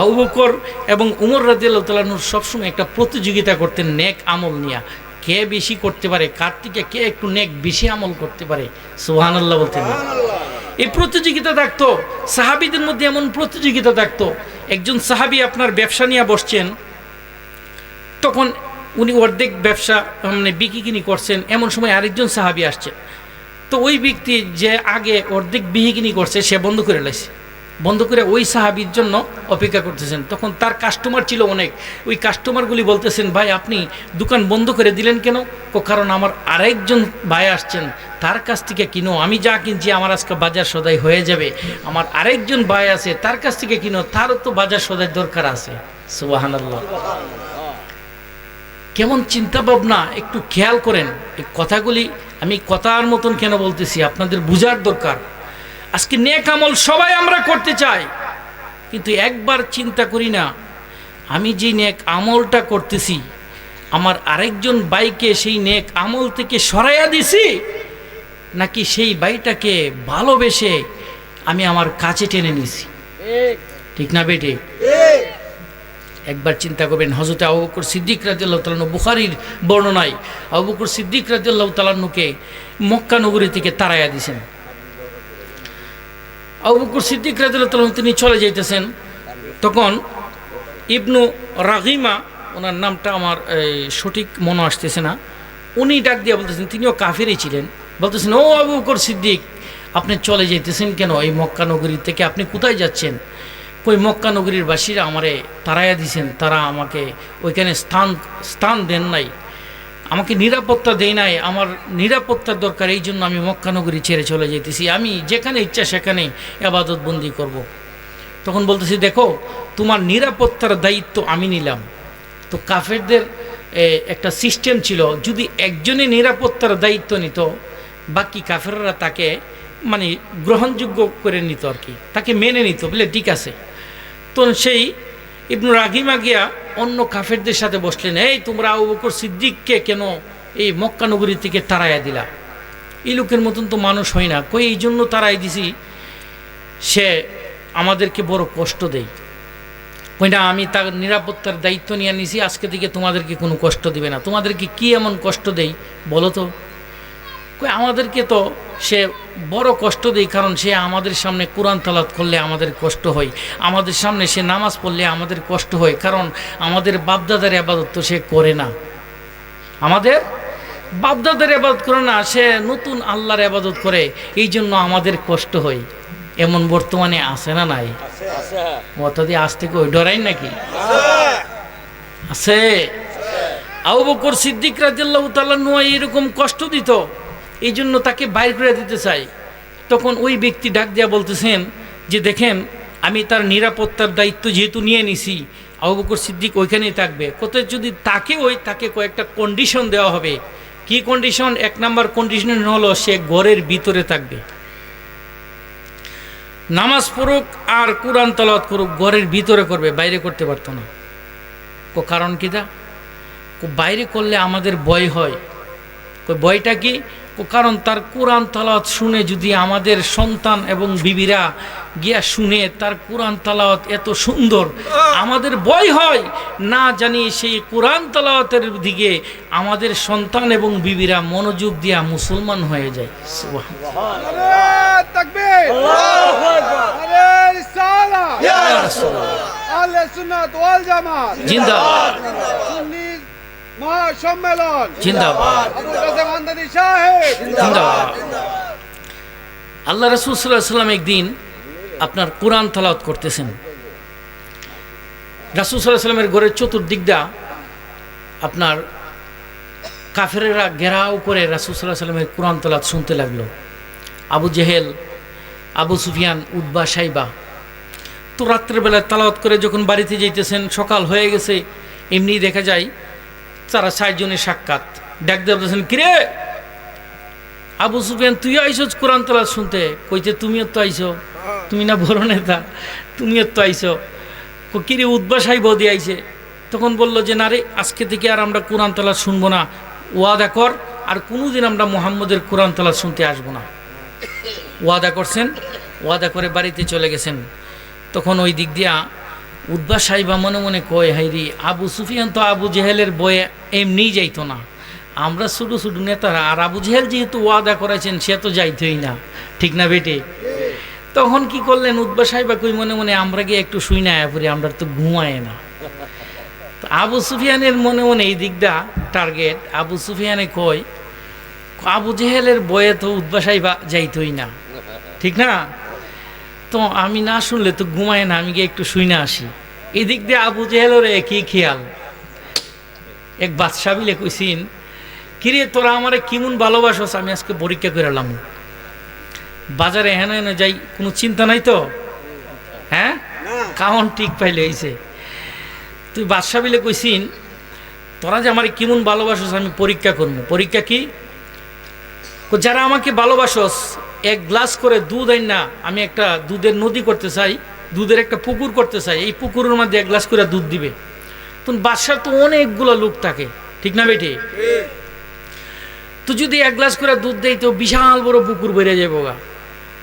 আবু বকর এবং উমর রাদিয়াল্লাহু তাআলা আনহু সবসময় একটা প্রতিযোগিতা করতেন নেক আমল নিয়ে, কে বেশি করতে পারে, কার থেকে কে একটু নেক বেশি আমল করতে পারে। সুবহানাল্লাহ বলতেন না? এই প্রতিযোগিতা থাকতো সাহাবীদের মধ্যে, এমন প্রতিযোগিতা থাকতো। একজন সাহাবী আপনার ব্যবসা নিয়ে বসছেন, তখন উনি অর্ধেক ব্যবসা মানে বিক্রি কিনি করছেন, এমন সময় আরেকজন সাহাবী আসছেন। তো ওই ব্যক্তি যে আগে অর্ধেক বিহিকিনি করছে সে বন্ধ করে লাইছে, বন্ধ করে ওই সাহাবীর জন্য অপেক্ষা করতেছেন। তখন তার কাস্টমার ছিল অনেক। ওই কাস্টমারগুলি বলতেছেন, ভাই আপনি দোকান বন্ধ করে দিলেন কেন? কারণ আমার আরেকজন ভাই আসছেন, তার কাছ থেকে কিনো, আমি যা কিনছি আমার আজকে বাজার সদাই হয়ে যাবে। আমার আরেকজন ভাই আছে, তার কাছ থেকে কিনো, তারও তো বাজার সদাই দরকার আছে। সুবহানাল্লাহ। কেমন চিন্তা ভাবনা, একটু খেয়াল করেন। এই কথাগুলি আমি কথার মতন কেন বলতেছি, আপনাদের বুঝার দরকার। আজকে নেক আমল সবাই আমরা করতে চাই, কিন্তু একবার চিন্তা করি না, আমি যে নেক আমলটা করতেছি আমার আরেকজন ভাইকে সেই নেক আমল থেকে সরাইয়া দিছি, নাকি সেই ভাইটাকে ভালোবেসে আমি আমার কাছে টেনে নিছি। ঠিক না বেটে? একবার চিন্তা করবেন। হযরত আবু বকর সিদ্দিক রাদিয়াল্লাহু তাআলা আনহু, বুখারীর বর্ণনায় আবু বকর সিদ্দিক রাদিয়াল্লাহু তাআলা আনহুকে মক্কা নগরী থেকে তাড়াইয়া দিয়েছেন। আবু বকর সিদ্দিক রাদিয়াল্লাহু তাআলা তিনি চলে যাইতেছেন, তখন ইবনু রাগিমা, ওনার নামটা আমার সঠিক মনে আসতেছে না, উনি ডাক দিয়ে বলতেছেন, তিনিও কাফেরই ছিলেন, বলতেছেন, ও আবু বকর সিদ্দিক, আপনি চলে যাইতেছেন কেন এই মক্কা নগরী থেকে? আপনি কোথায় যাচ্ছেন? কই মক্কা নগরীর বাসীরা আমারে তাড়াইয়া দিয়েছেন, তারা আমাকে ওইখানে স্থান দেন নাই, আমাকে নিরাপত্তা দেয় নাই, আমার নিরাপত্তার দরকার, এই জন্য আমি মক্কা নগরী ছেড়ে চলে যেতেছি, আমি যেখানে ইচ্ছা সেখানে ইবাদত বন্দি করব। তখন বলতেছি, দেখো তোমার নিরাপত্তার দায়িত্ব আমি নিলাম। তো কাফেরদের একটা সিস্টেম ছিল, যদি একজনে নিরাপত্তার দায়িত্ব নিত, বাকি কাফেররা তাকে মানে গ্রহণযোগ্য করে নিত আর কি, তাকে মেনে নিত, বলে ঠিক আছে। তো সেই ইবনু রাগিমা গিয়া অন্য কাফেরদের সাথে বসলেন, এই তোমরা আবু বকর সিদ্দিককে কেন এই মক্কা নগরী থেকে তাড়াইয়া দিলা? এই লোকের মতন তো মানুষ হয় না। কই এই জন্য তাড়াই দিছি, সে আমাদেরকে বড় কষ্ট দেয়। কই না, আমি তার নিরাপত্তার দায়িত্ব নিয়ে নিছি, আজকে থেকে তোমাদেরকে কোনো কষ্ট দিবে না। তোমাদেরকে কি এমন কষ্ট দেই বলো তো? কই আমাদেরকে তো সে বড় কষ্ট দেয়, কারণ সে আমাদের সামনে কোরআন তেলাওয়াত করলে আমাদের কষ্ট হয়, আমাদের সামনে সে নামাজ পড়লে আমাদের কষ্ট হয়, কারণ আমাদের বাপদাদার ইবাদত তো সে করে না। আমাদের বাপদাদের ইবাদত করে না, সে নতুন আল্লাহর ইবাদত করে, এই জন্য আমাদের কষ্ট হয়। এমন বর্তমানে আছে না নাই? অতদি আজ থেকে ওই ডরাই নাকি আছে? আবু বকর সিদ্দিক রাদিয়াল্লাহু তাআলা এরকম কষ্ট দিত, এই জন্য তাকে বাইর করে দিতে চাই। তখন ওই ব্যক্তি ডাক দিয়া বলতেছেন যে দেখেন, আমি তার নিরাপত্তার দায়িত্ব যেহেতু নিয়ে নিছি, আবু বকর সিদ্দিক ওইখানেই থাকবে। কোথায় যদি তাকে কয়েকটা কন্ডিশন দেওয়া হবে। কি কন্ডিশন? 1 নাম্বার কন্ডিশন হলো সে ঘরের ভিতরে থাকবে, নামাজ পড়ুক আর কোরআন তেলাওয়াত করুক, ঘরের ভিতরে করবে, বাইরে করতে পারতো না। কারণ কি? বাইরে করলে আমাদের ভয় হয়। ভয়টা কি? কারণ তার কোরআন তেলাওয়াত শুনে যদি আমাদের সন্তান এবং বিবিরা গিয়া শুনে তার কোরআন তেলাওয়াত এত সুন্দর, আমাদের ভয় হয় না জানি সেই কোরআন তেলাওয়াতের দিকে আমাদের সন্তান এবং বিবিরা মনোযোগ দিয়া মুসলমান হয়ে যায়। সুবহানাল্লাহ, তাকবীর, আল্লাহু আকবার, আরে রিসালাত, ইয়া রাসূলুল্লাহ, আহলে সুন্নাত ওয়াল জামাত জিন্দাবাদ, সুন্নি মহাসম্মেলন জিন্দাবাদ, আবুল কাসেম হামদানি সাহেব জিন্দাবাদ। আল্লাহ রাসূল সাল্লাল্লাহু আলাইহি ওয়াসাল্লাম একদিন আপনার কোরআন তেলাওয়াত করতেছেন। রাসূল সাল্লাল্লাহু আলাইহি ওয়াসাল্লামের ঘরের চতুর্দিকটা আপনার কাফেরেরা ঘেরাও করে রাসূল সাল্লাল্লাহু আলাইহি ওয়াসাল্লামের কোরআন তেলাওয়াত শুনতে লাগলো। আবু জেহেল, আবু সুফিয়ান, উতবা, সাইবা তো রাত্রেবেলায় তেলাওয়াত করে যখন বাড়িতে যাইতেছেন, সকাল হয়ে গেছে, এমনি দেখা যায় তারা 60 জনের সাক্ষাৎ। ডাক দিয়ে বলতেছেন, কিরে আবু সুফিয়ান, তুই আইসো কোরআন তেলাওয়াত শুনতে? কইতে তুমিও তো আইসো, তুমি না বড় নেতা, তুমিও তো আইসো। কিরে উতবা, সাইবাও দিয়ে আইছে। তখন বলল যে না রে, আজকে থেকে আর আমরা কোরআন তেলাওয়াত শুনবো না, ওয়াদা কর আর কোনোদিন আমরা মুহাম্মদের কোরআন তেলাওয়াত শুনতে আসবো না। ওয়াদা করছেন, ওয়াদা করে বাড়িতে চলে গেছেন। তখন ওই দিক দিয়া উতবা, সাইবা মনে মনে কয়, হাইরি আবু সুফিয়ান তো আবু জেহেলের বয়ে এমনিই যাইতো না, আমরা ছোটো ছোটো নেতারা, আর আবু জেহেল যেহেতু ওয়াদা করেছেন সে তো যাইতোই না, ঠিক না বেটে? তখন কি করলেন উতবা, সাইবা কই মনে মনে, আমরা গিয়ে একটু শুই না পরে, আমরা তো ঘুমায় না। তো আবু সুফিয়ানের মনে মনে এই দিকটা টার্গেট। আবু সুফিয়ানে কয়, আবু জেহেলের বয়ে তো উতবা, সাইবা যাইতোই না, ঠিক না? তো আমি না শুনলে তো ঘুমায় না, আমি গিয়ে একটু শুই না আসি। এদিক দিয়ে আবু জেহেলের একই খেয়াল। এক বাদশা বিলে কইসিন, কিরে তোরা আমারে কেমন ভালোবাসস, আমি আজকে পরীক্ষা করে এলাম। বাজারে হেন হেন যাই, কোনো চিন্তা নাই তো? হ্যাঁ, কাউন ঠিক পাইলে হইছে। তুই বাদশা বিলে কইসিন, তোরা যে আমারে কেমন ভালোবাসস আমি পরীক্ষা করবো। পরীক্ষা কি? যারা আমাকে ভালোবাসস 1 গ্লাস করে দুধ আইন না, আমি একটা দুধের নদী করতে চাই, দুধের একটা পুকুর করতে চাই, এই পুকুরের মধ্যে 1 গ্লাস করে দুধ দিবে। তখন বাদশার তো অনেকগুলো লোক থাকে, ঠিক না বেটি? তো যদি 1 গ্লাস করে দুধ দেয় তো বিশাল বড় পুকুর বেড়ে যাবো গা।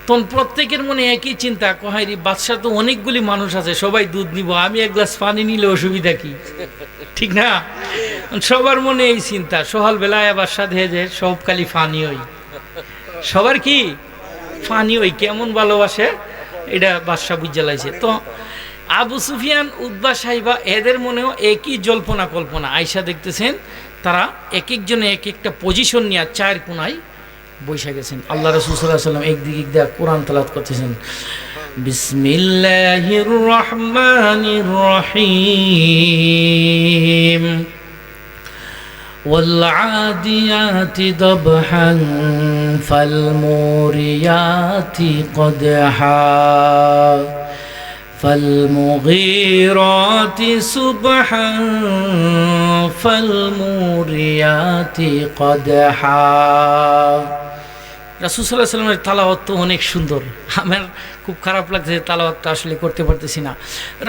তখন প্রত্যেকের মনে একই চিন্তা, কহাইরি বাদশার তো অনেকগুলি মানুষ আছে, সবাই দুধ নিব, আমি 1 গ্লাস পানি নিলে অসুবিধা কি, ঠিক না? সবার মনে এই চিন্তা। সকালবেলায় আবার সাথে যে সব খালি ফানি হই, সবার কি ফানি হই, কেমন ভালোবাসে এটা বাদশা বুঝা লাইছে। তো আবু সুফিয়ান, উতবা, সাইবা এদের মনেও একই জল্পনা কল্পনা। আয়সা দেখতেছেন তারা এক একজনে এক একটা পজিশন নিয়ে 4 কোণায় বসে গেছেন। আল্লাহ রাসূল সাল্লাল্লাহু আলাইহি ওয়াসাল্লাম একদিকে কোরআন তেলাওয়াত করতেছেন, বিসমিল্লাহির রহমানির রহিম, والعاديات ضبحا فالموريات قدحا فالمغيرات صبحا فالموريات قدحا। রাসূল সাল্লাল্লাহু আলাইহি ওয়াসাল্লামের তেলাওয়াত তো অনেক সুন্দর, আমার খুব খারাপ লাগছে তেলাওয়াতটা আসলে করতে পারতেছি না।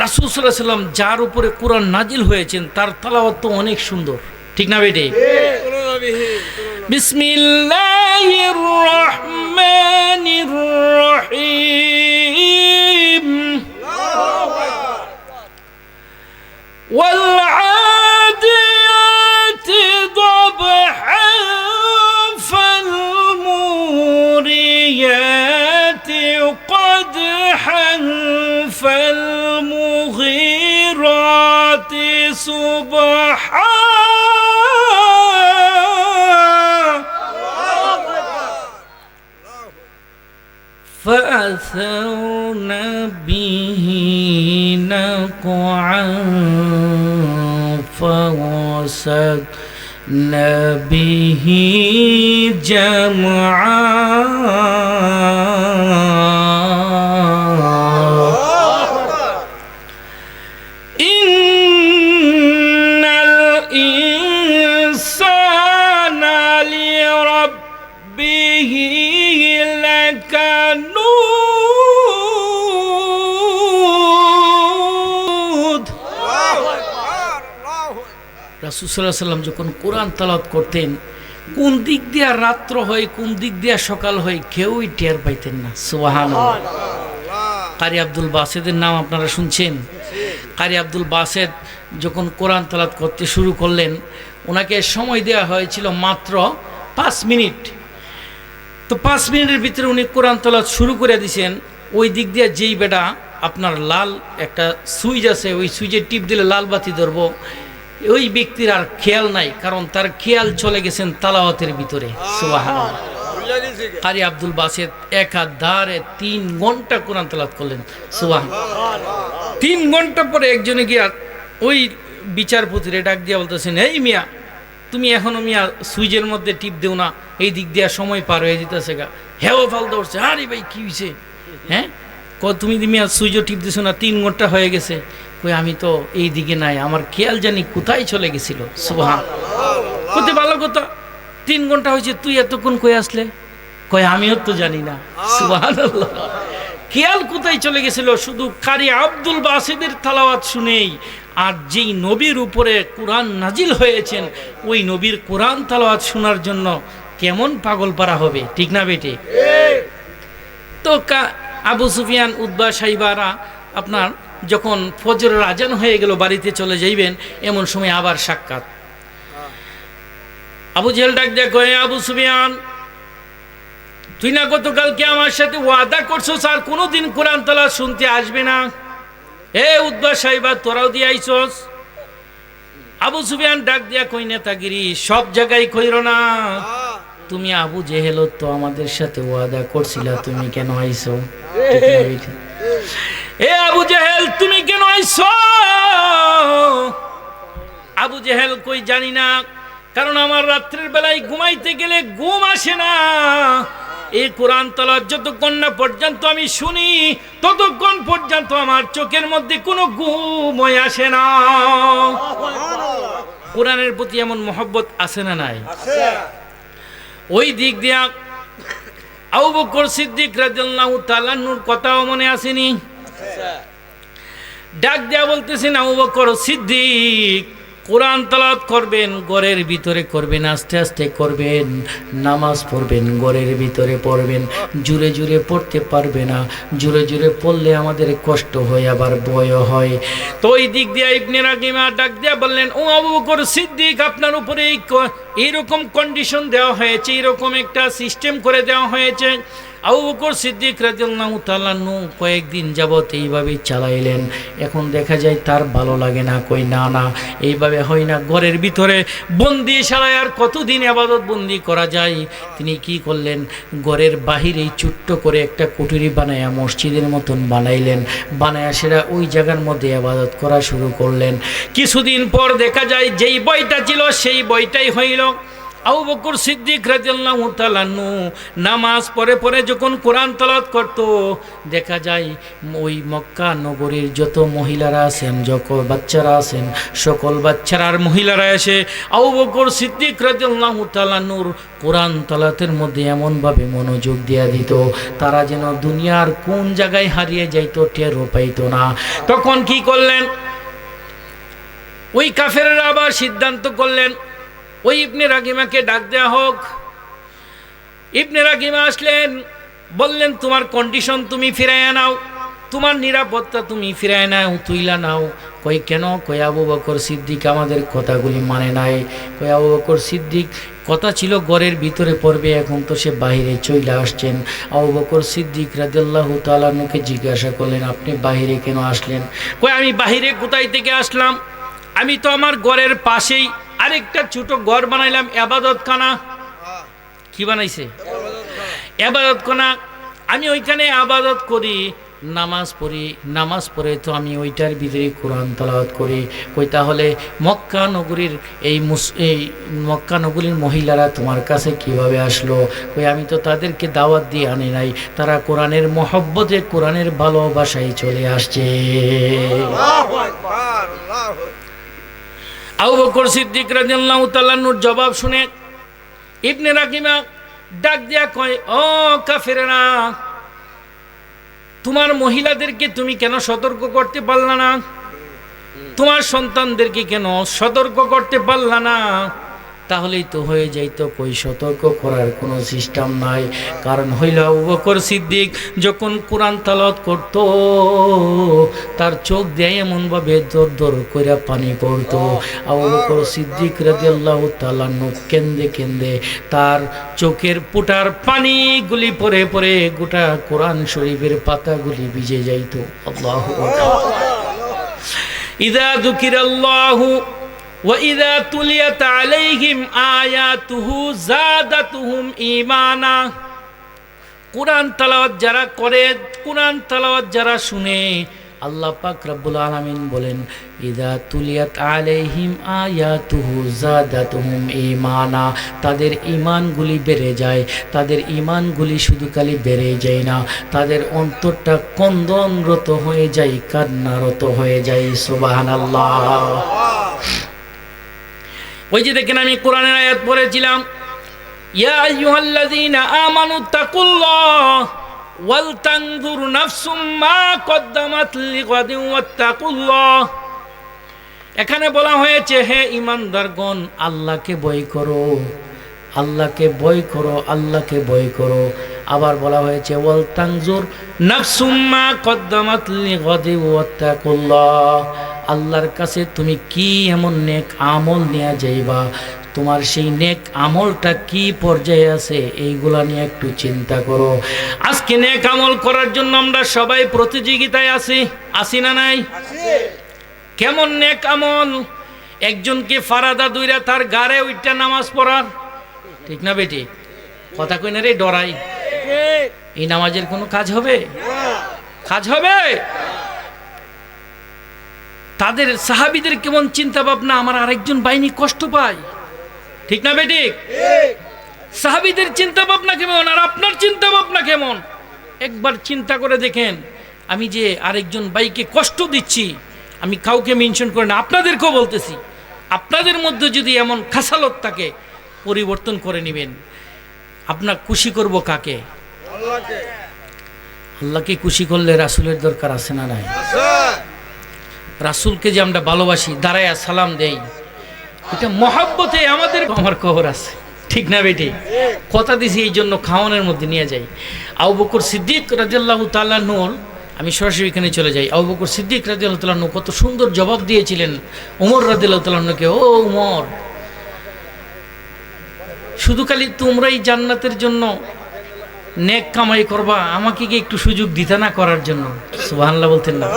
রাসূল সাল্লাল্লাহু আলাইহি ওয়াসাল্লাম যার উপরে কোরআন নাজিল হয়েছেন তার তেলাওয়াত তো অনেক সুন্দর, ঠিক না বেটি? বিসমিল্লাহির রহমানির রহিম, ওয়াল আদিয়াতি দবহান ফাল মুরিয়াতি কদহান ফাল মুগীরাতি সুবহান فأثرن به نقعا فوسطن به جمعا إن الإنسان لربه لكنود রাসূল সাল্লাল্লাহু আলাইহি ওয়াসাল্লাম যখন কোরআন তেলাওয়াত করতেন, কোন দিক দিয়ে রাত্র হয় কোন দিক দিয়ে সকাল হয় কেউই টের পাইতেন না। সুবহানাল্লাহ। কারি আব্দুল বাসেদের নাম আপনারা শুনছেন? কারি আব্দুল বাসেদ যখন কোরআন তেলাওয়াত করতে শুরু করলেন, ওনাকে সময় দেওয়া হয়েছিল মাত্র 5 মিনিট। তো 5 মিনিটের ভিতরে উনি কোরআন তেলাওয়াত শুরু করে দিয়েছেন। ওই দিক দিয়ে যেই বেটা আপনার লাল একটা সুইচ আছে, ওই সুইচে টিপ দিলে লাল বাতি ধরবো, ওই ব্যক্তির আর খেয়াল নাই, কারণ তার খেয়াল চলে গেছেন তালাওয়াতের ভিতরে। সুবহানাল্লাহ। কারি আব্দুল বাসেদ একাধারে 3 ঘন্টা কোরআন তেলাওয়াত করলেন। সুবহানাল্লাহ। 3 ঘন্টা পরে একজনে গিয়া ওই বিচারপতিরে ডাক দিয়া বলতেছেন, এই মিয়া, তুমি এখনো মিয়া সুইচের মধ্যে টিপ দেও না, এই দিক দিয়া সময় পার হয়ে যেতেছে গা। হেও ফালতে উঠছে, আরে ভাই কি হয়েছে? হ্যাঁ, তুমি মিয়া সুইচও টিপ দিছো না, 3 ঘন্টা হয়ে গেছে। কই আমি তো এই দিকে নাই, আমার খেয়াল জানি কোথায় চলে গেছিল। সুবহানাল্লাহ। কত ভালো কথা, 3 ঘন্টা হয়েছে, তুই এতক্ষণ কই আসলে? কই আমিও তো জানি না। সুবহানাল্লাহ। খেয়াল কোথায় চলে গেছিল শুধু কারি আব্দুল বাসেদের তেলাওয়াত শুনেই। আর যেই নবীর উপরে কোরআন নাজিল হয়েছেন, ওই নবীর কোরআন তেলাওয়াত শোনার জন্য কেমন পাগল পারা হবে, ঠিক না বেটে? তো আবু সুফিয়ান, উতবা, সাইবারা আপনার যখন ফজরের আজান হয়ে গেল, বাড়িতে চলে যাইবেন, এমন সময় আবার সাক্ষাৎ। আবু জেহেল ডাক দেয়া কয়ে, আবু সুফিয়ান, তুই না গতকালকে আমার সাথে ওয়াদা করছস আর কোনোদিন কোরআন তেলাওয়াত শুনতে আসবে না। উতবা, সাইবা, তোরাও দিয়ে আইছস। আবু সুফিয়ান ডাক দিয়া কই, নেতাগিরি সব জায়গায় কইরো না। তুমি আবু জেহেল তো আমাদের সাথে ওয়াদা করছিলা, তুমি কেন আইছো? আবু জেহেল, তুমি কেন আইছো? আবু জেহেল কই, জানি না, কারণ আমার রাত্রের বেলায় ঘুমাইতে গেলে ঘুম আসে না। এই কোরআন তেলাওয়াত যতক্ষণ না পর্যন্ত আমি শুনি, ততক্ষণ পর্যন্ত আমার চোখের মধ্যে কোনো ঘুমই আসে না। কোরআনের প্রতি এমন মহব্বত আছে না নাই? ওই দিক দিয়া আবু বকর সিদ্দিক রাদিয়াল্লাহু তাআলা আনহুর কথাও মনে আসেনি? ডাক দেয়া বলতেছেন, আবু বকর সিদ্দিক, কোরআন তেলাওয়াত করবেন, ঘরের ভিতরে করবেন, আস্তে আস্তে করবেন, নামাজ পড়বেন, ঘরের ভিতরে পড়বেন, জোরে জোরে পড়তে পারবে না, জোরে জোরে পড়লে আমাদের কষ্ট হয়, আবার ভয় হয়। তো ওই দিক দিয়ে ইবনে রাগিমা ডাক দিয়া বললেন, ও আবু বকর সিদ্দিক, আপনার উপরে এইরকম কন্ডিশন দেওয়া হয়েছে, এইরকম একটা সিস্টেম করে দেওয়া হয়েছে। আবু বকর সিদ্দিক রাদিয়াল্লাহু তাআলা আনহু কয়েকদিন যাবত এইভাবে চালাইলেন। এখন দেখা যায় তার ভালো লাগে না। কই না না, এইভাবে হয় না, ঘরের ভিতরে বন্দি সারায় আর কতদিন ইবাদত বন্দি করা যায়। তিনি কি করলেন, ঘরের বাহিরেই ছোট্ট করে একটা কুঠুরি বানায়া মসজিদের মতন বানাইলেন। বানায়া সেরা ওই জায়গার মধ্যে ইবাদত করা শুরু করলেন। কিছুদিন পর দেখা যায় যেই বইটা ছিল সেই বইটাই হইল। আবু বকর সিদ্দিক রাদিয়াল্লাহু তাআলা আনহু নামাজ পড়ে পড়ে যখন কোরআন তেলাওয়াত করত, দেখা যায় ওই মক্কা নগরীর যত মহিলারা আছেন, যত বাচ্চারা আছেন, সকল বাচ্চারা আর মহিলারা এসে আবু বকর সিদ্দিক রাদিয়াল্লাহু তাআলা আনহুর কোরআন তেলাওয়াতের মধ্যে এমনভাবে মনোযোগ দিয়া দিত, তারা যেন দুনিয়ার কোন জায়গায় হারিয়ে যাইত, টেরও পাইত না। তখন কি করলেন, ওই কাফেররা আবার সিদ্ধান্ত করলেন, ওই ইবনে রাগিমাকে ডাক দেওয়া হোক। ইবনে রাগিমা আসলেন, বললেন, তোমার কন্ডিশন তুমি ফিরাইয়া নাও, তোমার নিরাপত্তা তুমি ফিরাইয়া নাও, তুইলা নাও। কই কেন? কই আবু বকর সিদ্দিক আমাদের কথাগুলি মানে নাই। কই আবু বকর সিদ্দিক কথা ছিল ঘরের ভিতরে পড়বে, এখন তো সে বাহিরে চইলা আসছেন। আবু বকর সিদ্দিক রাদিয়াল্লাহু তাআলা আনহুকে জিজ্ঞাসা করলেন, আপনি বাহিরে কেন আসলেন? কই আমি বাহিরে কোথায় থেকে আসলাম, আমি তো আমার ঘরের পাশেই আরেকটা ছোট ঘর বানাইলাম, ইবাদতখানা। কি বানাইছে? ইবাদতখানা। আমি ওইখানে আবাদত করি, নামাজ পড়ি, নামাজ পড়ে তো আমি ওইটার ভিতরে কোরআন তেলাওয়াত করি। কই তাহলে মক্কা নগরীর এই মক্কা নগরীর মহিলারা তোমার কাছে কিভাবে আসলো? কই আমি তো তাদেরকে দাওয়াত দিয়ে আনি নাই, তারা কোরআনের মহব্বতে কোরআনের ভালোবাসায় চলে আসছে। আবু বকর সিদ্দিক রাদিয়াল্লাহু তাআলা আনহুর জবাব শুনে ইবনে রাকিমা ডাক দিয়া কয়, ও কাফেরেরা, তোমার মহিলাদেরকে তুমি কেন সতর্ক করতে পারলা না? তোমার সন্তানদেরকে কেন সতর্ক করতে পারলা না? তাহলেই তো হয়ে যাইতো। কই সতর্ক করার কোনো সিস্টেম নাই। কারণ হইল আবু বকর সিদ্দিক যখন কোরআন তেলাওয়াত করত, তার চোখ দিয়ে এমনভাবে দর দর করে পানি পড়তো। আবু বকর সিদ্দিক রাদিয়াল্লাহু তাআলা কেন্দে কেন্দে তার চোখের পুটার পানিগুলি পরে পরে গোটা কোরআন শরীফের পাতাগুলি ভিজে যাইত। আল্লাহু আকবার। ইযা যুকিরাল্লাহু وَإِذَا تُلِيَتْ عَلَيْهِمْ آيَاتُهُ زَادَتْهُمْ ঈমানা। কুরআন তেলাওয়াত যারা করে, কুরআন তেলাওয়াত যারা শুনে, আল্লাহ পাক রব্বুল আলামিন বলেন, ইযা তুলিয়াত আলাইহিম আয়াতুহু যাদাতুহুম ঈমানা, তাদের ঈমানগুলি বেড়ে যায়। তাদের ঈমানগুলি শুধু খালি বেড়ে যায় না, তাদের অন্তরটা কন্দনরত হয়ে যায়, কান্নারত হয়ে যায়। সুবহানাল্লাহ। ওই যে দেখেন আমি কোরআনের আয়াত পড়েছিলাম, ইয়া আইয়ুহাল্লাযীনা আমানু তাকুল্লাহ ওয়াল তানজুর নাফসুম মা কদ্দামাত লিগাদিন ওয়াত্তাকুল্লাহ। এখানে বলা হয়েছে, হে ঈমানদারগণ, আল্লাহকে ভয় করো, আল্লাহকে ভয় করো, আল্লাহকে ভয় করো। আবার বলা হয়েছে ওয়াল তানজুর নাফসুম মা কদ্দামাত লিগাদিন ওয়াত্তাকুল্লাহ। আল্লাহর কাছে তুমি কি এমন নেক আমল নিয়ে যাইবা, তোমার সেই নেক আমলটা কি পর্যায়ে আছে, এইগুলা নিয়ে একটু চিন্তা করো। আজকে নেক আমল করার জন্য আমরা সবাই প্রতিযোগিতায় আছি না নাই? কেমন নেক আমল? একজনকে ফারাদা দুইরা তার গাড়ে ওইটা নামাজ পড়ার, ঠিক না বেটি? কথা কই না রে, ডরাই। এই নামাজের কোনো কাজ হবে? কাজ হবে? তাদের সাহাবীদের কেমন চিন্তা ভাবনা, আমার আরেকজন বাহিনী কষ্ট পায়, ঠিক না বেটি? সাহাবীদের চিন্তা ভাবনা কেমন, আর আপনার চিন্তা ভাবনা কেমন? একবার চিন্তা করে দেখেন। আমি যে আরেকজন ভাইকে কষ্ট দিচ্ছি, আমি কাউকে মেনশন করি না, আপনাদেরকেও বলতেছি, আপনাদের মধ্যে যদি এমন খাসালত থাকে, পরিবর্তন করে নেবেন। আপনার খুশি করব কাকে? আল্লাহকে। আল্লাহকে খুশি করলে রাসূলের দরকার আছে না নাই? রাসূলকে যে আমরা ভালোবাসি, দাঁড়ায়া সালাম দেই, এটা মহব্বতে আমাদের, আমার কবর আছে, ঠিক না বেটি? কথা দিছি, এই জন্য খাওয়ানোর মধ্যে নিয়ে যাই। আবু বকর সিদ্দিক রাদিয়াল্লাহু তাআলা আনহু, আমি সরাসরি এখানে চলে যাই। আবু বকর সিদ্দিক রাদিয়াল্লাহু তাআলা আনহু কত সুন্দর জবাব দিয়েছিলেন ওমর রাদিয়াল্লাহু তাআলা আনহুকে, ও ওমর, শুধু খালি তোমরাই জান্নাতের জন্য নেক কামাই করবা, আমাকে কি একটু সুযোগ দিতে না করার জন্য? সুবহানাল্লাহ বলতেন না?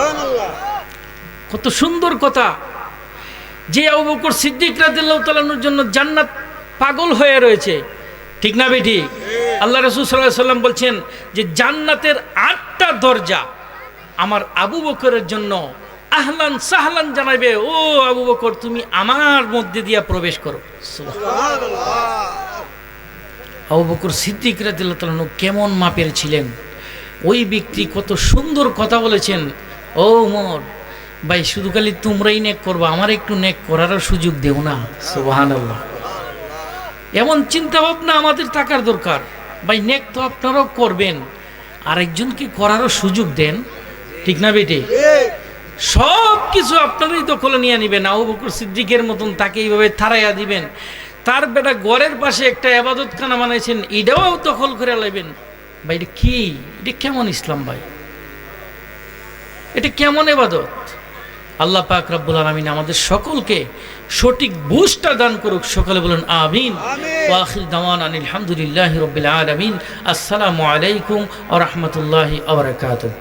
কত সুন্দর কথা। যে আবু বকর সিদ্দিক রাদিয়াল্লাহু তাআলা আনহুর জন্য জান্নাত পাগল হয়ে রয়েছে, ঠিক না বেটি? আল্লাহ রাসূল সাল্লাল্লাহু আলাইহি ওয়াসাল্লাম বলছেন যে জান্নাতের 8টা দরজা আমার আবু বকরের জন্য আহলান সাহলান জানাবে, ও আবু বকর, তুমি আমার মধ্যে দিয়া প্রবেশ করো। সুবহানাল্লাহ। আবু বকর সিদ্দিক রাদিয়াল্লাহু তাআলা আনহু কেমন মাপের ছিলেন, ওই ব্যক্তি কত সুন্দর কথা বলেছেন। ও ওমর ভাই, শুধু খালি তোমরাই নেক করবা, আমার একটু নেক করারও সুযোগ দেও না। সুবহানাল্লাহ। এমন চিন্তা ভাবনা আমাদের থাকার দরকার। ভাই, নেক তো আপনারাও করবেন, আরেকজনকে করারও সুযোগ দেন, ঠিক না বেটি? সব কিছু আপনারাই দখলে নিয়ে নেবেন, আবু বকর সিদ্দিকের মতন তাকে এইভাবে থারাইয়া দিবেন। তার বেটা ঘরের পাশে একটা ইবাদতখানা বানাইছেন, এটাও দখল করে লাইবেন। ভাই, এটা কি? এটা কেমন ইসলাম ভাই? এটা কেমন ইবাদত? আল্লাহ পাক রব্বুল আলামিন আমাদের সকলকে সঠিক বুঝটা দান করুক। সকলে বলেন আমিন। ওয়া আখির দাওয়ানা আলহামদুলিল্লাহি রাব্বিল আলামিন। আসসালামু আলাইকুম ওয়া রাহমাতুল্লাহি ওয়া বারাকাতুহু।